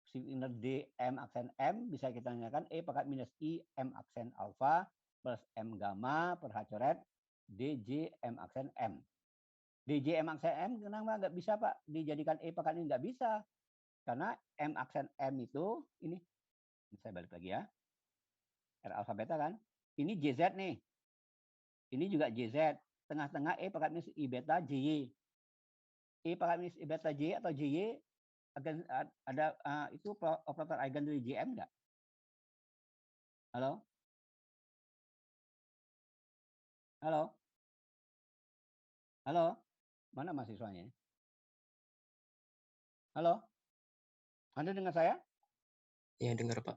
Fungsi Wigner D M aksen M bisa kita nyatakan E pangkat minus I M aksen alfa plus M gamma per H coret DJ M aksen M. DJ M aksen M kenapa nggak bisa Pak dijadikan E pangkat ini? Nggak bisa. Karena M aksen M itu ini saya balik lagi ya. R alfa beta kan. Ini JZ nih. Ini juga JZ. Tengah-tengah E pangkat minus I beta JY. E pangkat minus I beta J atau JY ada itu operator eigen dari JM enggak? Halo? Halo? Halo? Mana mahasiswanya? Halo? Anda dengar saya? Ya, dengar Pak.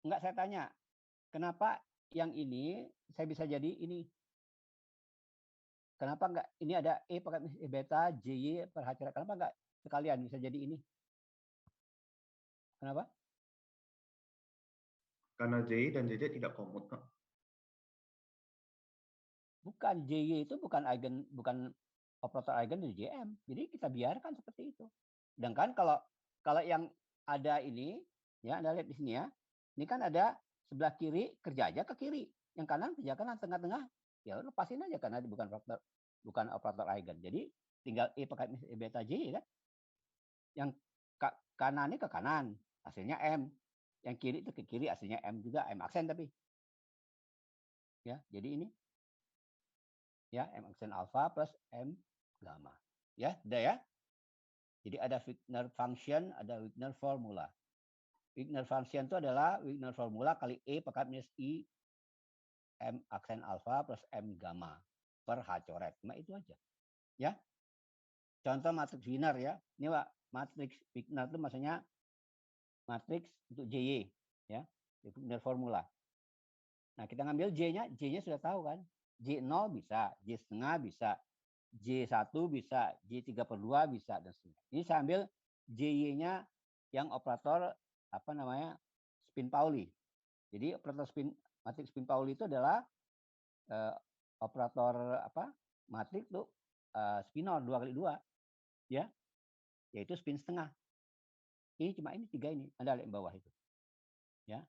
Enggak, saya tanya. Kenapa yang ini saya bisa jadi ini? Kenapa enggak ini ada E pangkat minus E beta, JY per H coret. Kenapa enggak sekalian bisa jadi ini? Kenapa? Karena JI dan JJ tidak komut, Kak. Bukan, JY itu bukan operator eigen dari JM. Jadi kita biarkan seperti itu. Sedangkan kalau yang ada ini, ya Anda lihat di sini ya. Ini kan ada sebelah kiri kerja aja ke kiri, yang kanan kerja kanan, tengah-tengah ya lepasin aja karena bukan operator eigen. Jadi tinggal E pangkat minus E beta J kan. Yang kanan ini ke kanan, hasilnya M. Yang kiri itu ke kiri, hasilnya M juga, M aksen tapi. Ya, jadi ini ya M aksen alpha plus M gamma. Ya, udah ya. Jadi ada Wigner function, ada Wigner formula. Wigner function itu adalah Wigner formula kali E pangkat minus I M aksen alpha plus M gamma per H coret. Cuma itu aja. Ya. Contoh matriks Wigner ya. Ini Pak, matriks Wigner itu maksudnya matriks untuk JY ya. Wigner formula. Nah, kita ngambil J-nya, J-nya sudah tahu kan? J0 bisa, J setengah bisa, J1 bisa, J3/2 bisa dan seterusnya. Ini saya ambil JY-nya yang operator apa namanya? Spin Pauli. Jadi operator matriks spin Pauli itu adalah operator apa? Matriks tuh spinor 2x2 ya. Yaitu spin setengah. Ini cuma ini 3 ini. Anda lihat di bawah itu. Ya.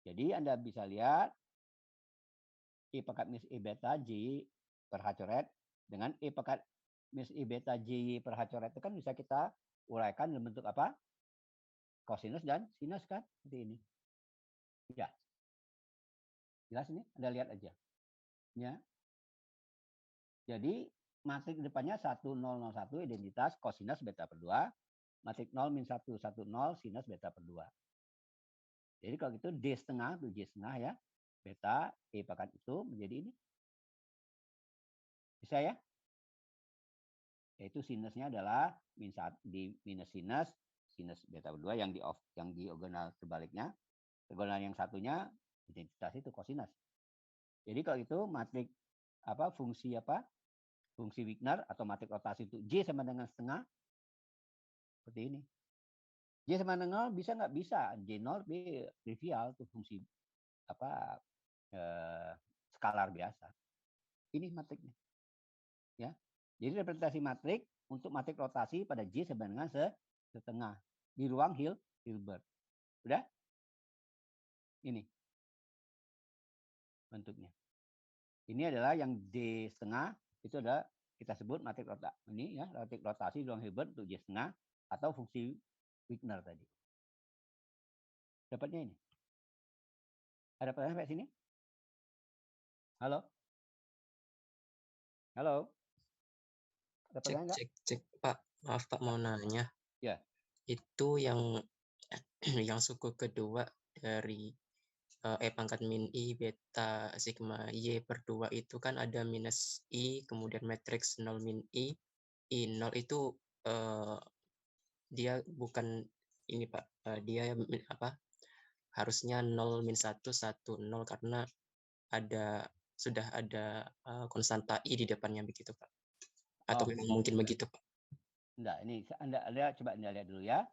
Jadi Anda bisa lihat E pangkat minus E beta J per H coret dengan E pangkat minus E beta J per H coret itu kan bisa kita uraikan dalam bentuk apa? Kosinus dan sinus kan? Seperti ini. Ya. Jelas ini? Anda lihat aja. Ya. Jadi matrik depannya 1001 identitas kosinus beta per 2. Matrik 0 min 1 10 sinus beta per 2. Jadi kalau gitu D setengah itu J setengah ya. Beta E pangkat itu menjadi ini. Bisa ya? Yaitu sinusnya adalah min 1 di minus sinus beta per 2 yang di organal sebaliknya. Organal yang satunya identitas itu kosinus. Jadi kalau itu matrik apa fungsi Wigner atau matrik rotasi untuk J sama dengan setengah seperti ini. J sama dengan 0 bisa nggak bisa? J0 trivial itu fungsi apa skalar biasa. Ini matriknya. Ya. Jadi representasi matrik untuk matrik rotasi pada J sama dengan setengah di ruang Hilbert. Udah? Ini bentuknya. Ini adalah yang D setengah itu adalah kita sebut matrik rotasi ini ya, matrik rotasi di ruang Hilbert untuk J setengah atau fungsi Wigner tadi. Dapatnya ini. Ada pertanyaan sampai sini? Halo? Halo? Ada pertanyaan nggak? Cek Pak. Maaf Pak mau nanya. Ya. Itu yang suku kedua dari E pangkat min I beta sigma Y per 2 itu kan ada minus I, kemudian matriks 0 min I0 itu dia bukan ini Pak, dia apa harusnya 0 min 1 1 0 karena sudah ada konstanta I di depannya begitu Pak. Atau memang mungkin begitu Pak? Enggak, ini Anda coba Anda lihat dulu ya.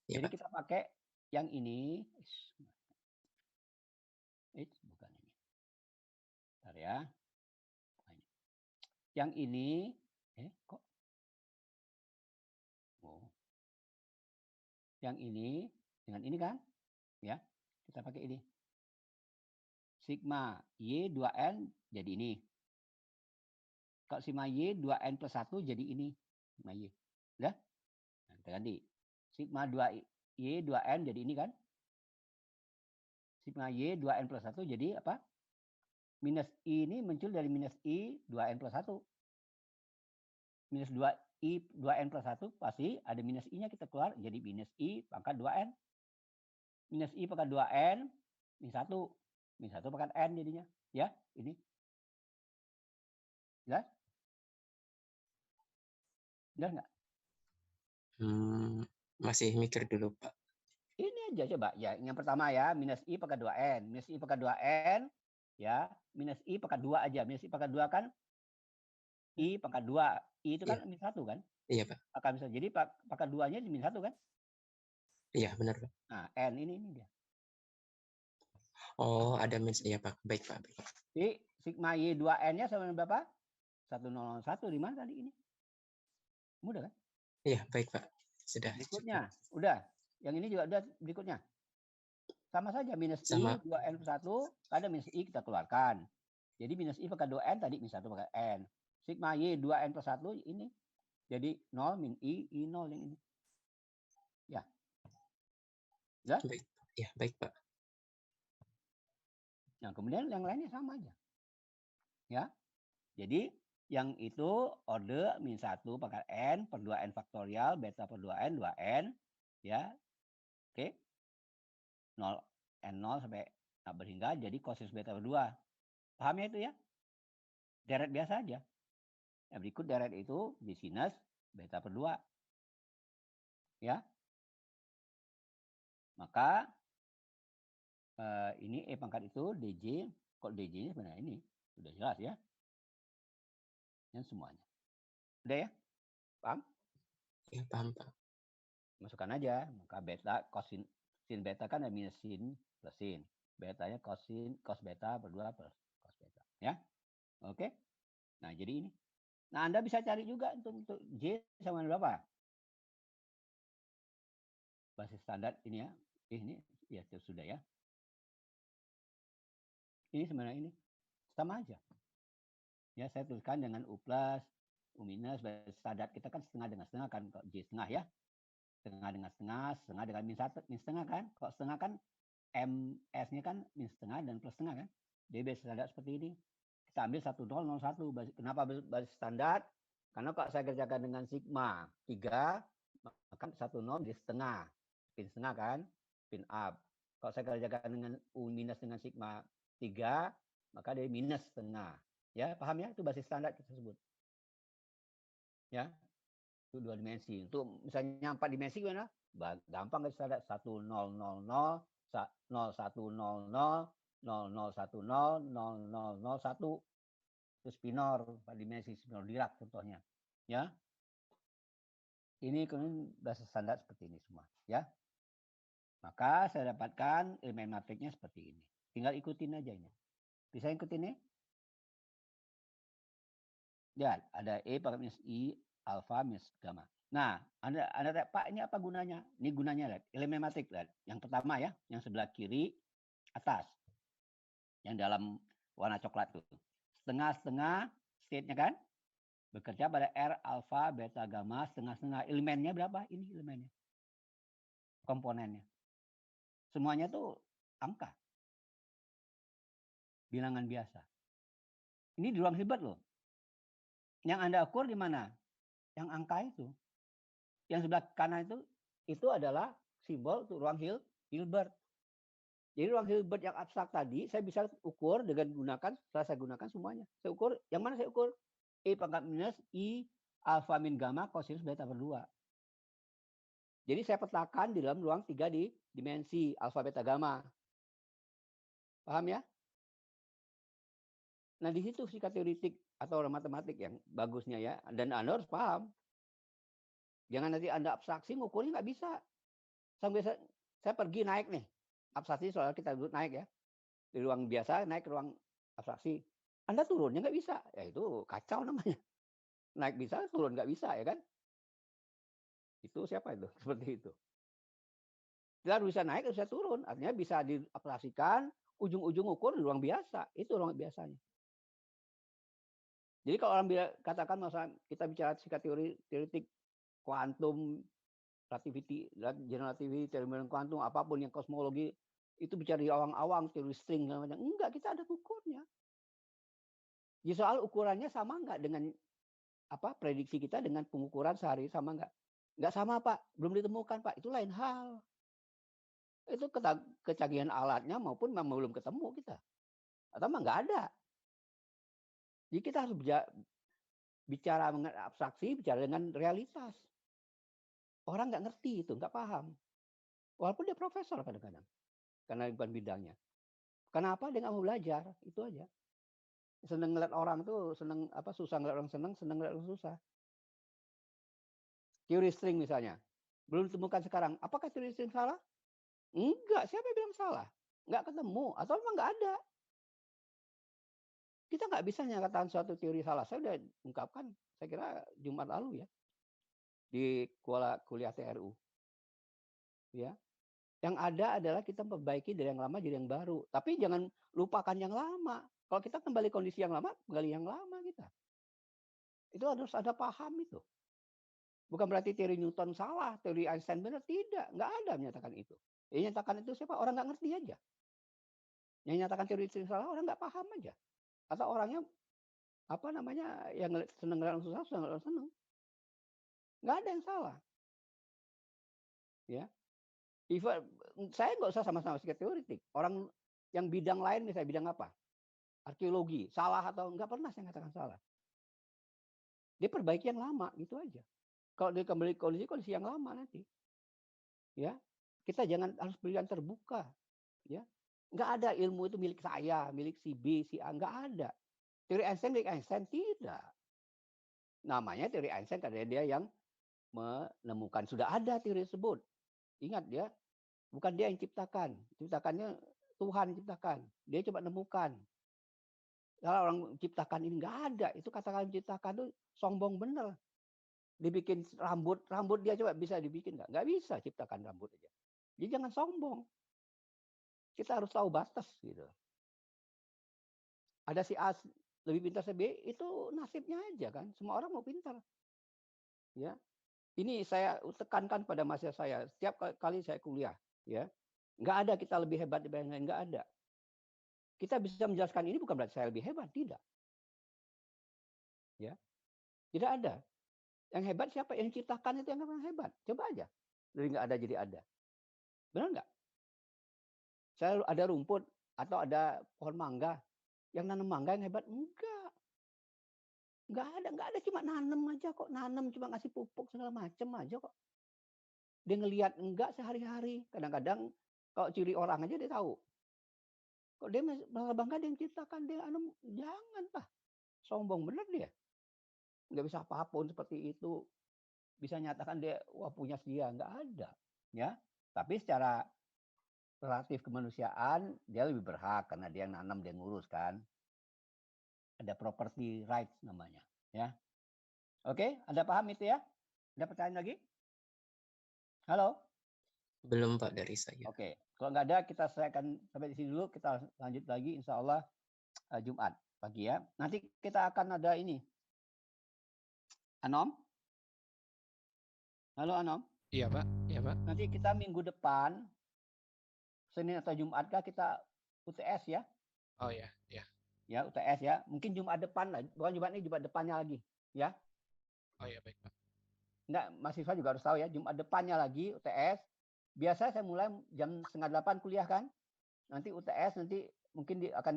Ya, Jadi Pak. kita pakai yang ini. Bukan ini. Bentar ya. Yang ini, kok? Oh. Yang ini dengan ini kan? Ya, kita pakai ini. Sigma Y 2N jadi ini. Kalau sigma Y 2N plus 1 jadi ini. Sigma Y. Udah? Nah, kita ganti. Sigma 2Y 2N jadi ini kan? Sigma Y 2N plus 1 jadi apa? Minus I ini muncul dari minus I 2N plus 1. Minus 2I 2N plus 1 pasti ada minus I-nya kita keluar jadi minus I pangkat 2N. Minus I pangkat 2N min 1. Min 1 pangkat N jadinya. Ya, ini. Jelas? Benar nggak? Masih mikir dulu, Pak. Ini aja coba. Ya, yang pertama ya, minus I pangkat 2N. Minus I pangkat 2N, ya, minus I pangkat 2 aja. Minus I pangkat 2 kan I pangkat 2. I itu Iya, kan minus 1 kan? iya, Pak. Akan bisa. Jadi pangkat 2-nya di minus 1 kan? Iya, benar, Pak. Nah, N ini dia. Oh, ada minus. Iya, Pak. Baik, Pak. Baik. Jadi sigma Y2N-nya sama dengan berapa? 1001 di mana tadi ini? Mudah kan? Iya, baik, Pak. Sudah Berikutnya, cukup. udah. Yang ini juga udah berikutnya. Sama saja minus Sama. I 2N plus 1, ada minus I kita keluarkan. Jadi minus I pangkat 2N tadi minus 1 pangkat N. Sigma Y 2N plus 1 ini. Jadi 0 min I 0 yang ini. Ya. Ya? Baik. Ya, baik, Pak. Nah, kemudian yang lainnya sama aja. Ya. Jadi yang itu order min 1 pangkat N per 2N faktorial, beta per 2N, 2N. Ya. Oke. 0, N0 sampai berhingga jadi cosinus beta per 2. Paham ya itu ya? Deret biasa aja. Yang berikut deret itu di sinus beta per 2. Ya. Maka ini E pangkat itu DJ, kok DJ-nya sebenarnya ini. Sudah jelas ya. Yang semuanya. Udah ya? Paham? Ya, paham, Pak. Masukkan aja. Maka beta, cosin, sin beta kan ada minus sin plus sin. Betanya cosin, cos beta per 2 plus cos beta. Ya. Oke. Nah, jadi ini. Nah, Anda bisa cari juga untuk J sama dengan berapa? Basis standar ini ya. Ini ya sudah ya. Ini sebenarnya ini. Sama aja. Ya, saya tuliskan dengan U plus, U minus, basis standar kita kan setengah dengan setengah kan, kok J setengah ya. Setengah dengan setengah, setengah dengan min satu, min setengah kan. Kok setengah kan MS-nya kan min setengah dan plus setengah kan. Jadi basis standar seperti ini. Kita ambil 1001. Kenapa basis standar? Karena kalau saya kerjakan dengan sigma 3, maka 10 di setengah. Pin setengah kan, pin up. Kalau saya kerjakan dengan U minus dengan sigma 3, maka dia minus setengah. Ya, paham ya? Itu basis standar kita sebut. Ya, itu 2 dimensi. Untuk misalnya 4 dimensi gimana? Gampang basis standar 1000, 0100, 0010, 0001. Itu spinor 4 dimensi, spinor Dirac contohnya. Ya. Ini kemudian basis standar seperti ini semua, ya. Maka saya dapatkan elemen matriknya seperti ini. Tinggal ikutin aja ini. Bisa ikutin ini? Ya, ada E pangkat minus I, alfa minus gamma. Nah, Anda lihat, Pak, ini apa gunanya? Ini gunanya, lihat. Elemen matrik, lihat. Yang pertama ya, yang sebelah kiri atas. Yang dalam warna coklat itu. Setengah-setengah state-nya kan? Bekerja pada R, alfa, beta, gamma, setengah-setengah. Elemennya berapa? Ini elemennya. Komponennya. Semuanya tuh angka. Bilangan biasa. Ini di ruang Hilbert loh. Yang Anda ukur di mana? Yang angka itu. Yang sebelah kanan itu adalah simbol untuk ruang Hilbert. Jadi ruang Hilbert yang abstrak tadi, saya bisa ukur dengan gunakan, setelah saya gunakan semuanya. Saya ukur, yang mana saya ukur? E pangkat minus I alfa min gamma cosinus beta per 2. Jadi saya petakan di dalam ruang 3 dimensi alfa beta gamma. Paham ya? Nah, di situ psika teoretik atau orang matematik yang bagusnya ya. Dan Anda harus paham. Jangan nanti Anda abstraksi, ngukurnya nggak bisa. Sampai saya pergi naik nih. Abstraksi soal kita naik ya. Di ruang biasa naik ke ruang abstraksi. Anda turunnya nggak bisa. Ya itu kacau namanya. Naik bisa, turun nggak bisa ya kan. Itu siapa itu? Seperti itu. Kita bisa naik, bisa turun. Artinya bisa diaplikasikan, ujung-ujung ukur di ruang biasa. Itu ruang biasanya. Jadi kalau orang katakan masa kita bicara psika teoretik kuantum, relativity, general relativity, teori kuantum, apapun yang kosmologi, itu bicara di awang-awang, teori string, macam. Enggak, kita ada ukurnya. Jadi soal ukurannya sama enggak dengan prediksi kita dengan pengukuran sehari sama enggak? Enggak sama, Pak. Belum ditemukan, Pak. Itu lain hal. Itu kecanggihan alatnya maupun memang belum ketemu kita. Atau memang enggak ada. Jadi kita harus bicara mengenai abstraksi, bicara dengan realitas. Orang nggak ngerti itu, nggak paham. Walaupun dia profesor kadang-kadang, karena bukan bidangnya. Kenapa dia nggak mau belajar? Itu aja. Seneng ngeliat orang tuh, susah ngeliat orang seneng ngeliat orang susah. Teori string misalnya, belum ditemukan sekarang. Apakah teori string salah? Enggak, siapa yang bilang salah? Nggak ketemu, atau memang nggak ada. Kita nggak bisa nyatakan suatu teori salah. Saya udah ungkapkan, saya kira Jumat lalu ya, di kuliah TRU. Ya, yang ada adalah kita memperbaiki dari yang lama jadi yang baru. Tapi jangan lupakan yang lama. Kalau kita kembali kondisi yang lama, kembali yang lama kita. Itu harus ada paham itu. Bukan berarti teori Newton salah, teori Einstein benar. Tidak, nggak ada menyatakan itu. Yang nyatakan itu siapa? Orang nggak ngerti aja. Yang nyatakan teori itu salah, orang nggak paham aja. Atau orangnya yang seneng ngeliat orang susah, seneng. Nggak ada yang salah. Ya, saya nggak usah sama-sama psikiatri teoretik. Orang yang bidang lain, misalnya bidang apa? Arkeologi, salah atau nggak pernah saya katakan salah. Dia perbaiki yang lama, gitu aja. Kalau dia kembali kondisi yang lama nanti, ya kita jangan harus berikan terbuka, ya. Nggak ada ilmu itu milik saya, milik si B, si A, nggak ada. Teori Einstein milik Einstein tidak. Namanya teori Einstein karena dia yang menemukan. Sudah ada teori tersebut. Ingat ya, bukan dia yang ciptakan. Ciptakannya Tuhan ciptakan. Dia coba nemukan. Kalau orang ciptakan ini nggak ada. Itu kata-kata ciptakan itu sombong bener. Dibikin rambut dia coba bisa dibikin nggak? Nggak bisa ciptakan rambut aja. Jadi jangan sombong. Kita harus tahu batas gitu. Ada si A lebih pintar si B, itu nasibnya aja kan. Semua orang mau pintar. Ya. Ini saya tekankan pada mahasiswa saya. Setiap kali saya kuliah, ya. Nggak ada kita lebih hebat dibanding lain, nggak ada. Kita bisa menjelaskan ini bukan berarti saya lebih hebat, tidak. Ya. Tidak ada. Yang hebat siapa? Yang ciptakan itu yang hebat. Coba aja. Dari nggak ada jadi ada. Benar nggak? Saya ada rumput atau ada pohon mangga. Yang nanam mangga yang hebat? Enggak. Enggak ada cuma nanam aja kok. Nanam cuma ngasih pupuk segala macam aja kok. Dia ngelihat enggak sehari-hari. Kadang-kadang kalau ciri orang aja dia tahu. Kok dia bangga dia yang ciptakan, dia nanam, jangan lah. Sombong bener dia. Nggak bisa apapun seperti itu. Bisa nyatakan dia wah punya dia, nggak ada. Ya. Tapi secara relatif kemanusiaan dia lebih berhak karena dia yang nanam, dia ngurus kan. Ada property rights namanya, ya. Oke, ada paham itu ya? Ada pertanyaan lagi? Halo? Belum Pak dari saya. Oke, kalau nggak ada kita selesaikan sampai di sini dulu. Kita lanjut lagi insya Allah Jumat pagi ya. Nanti kita akan ada ini. Anom? Halo Anom? Iya Pak, iya Pak. Nanti kita minggu depan, Senin atau Jumat kah kita UTS ya? Oh ya, ya. Ya UTS ya. Mungkin Jumat depan lah. Bukan Jumat ini, Jumat depannya lagi. Ya. Oh ya baik Pak. Enggak, mahasiswa juga harus tahu ya. Jumat depannya lagi UTS. Biasa saya mulai jam 7:30 kuliah kan. Nanti UTS nanti mungkin akan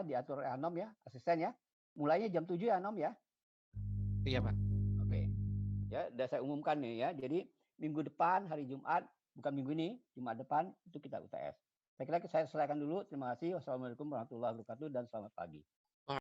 diatur oleh Anom ya, asisten ya. Mulainya jam 7 ya Anom ya. Iya Pak. Oke. Ya, udah saya umumkan nih ya. Jadi minggu depan hari Jumat, bukan minggu ini, Jumat depan itu kita UTS. Saya kira saya selesaikan dulu. Terima kasih. Wassalamualaikum warahmatullahi wabarakatuh dan selamat pagi.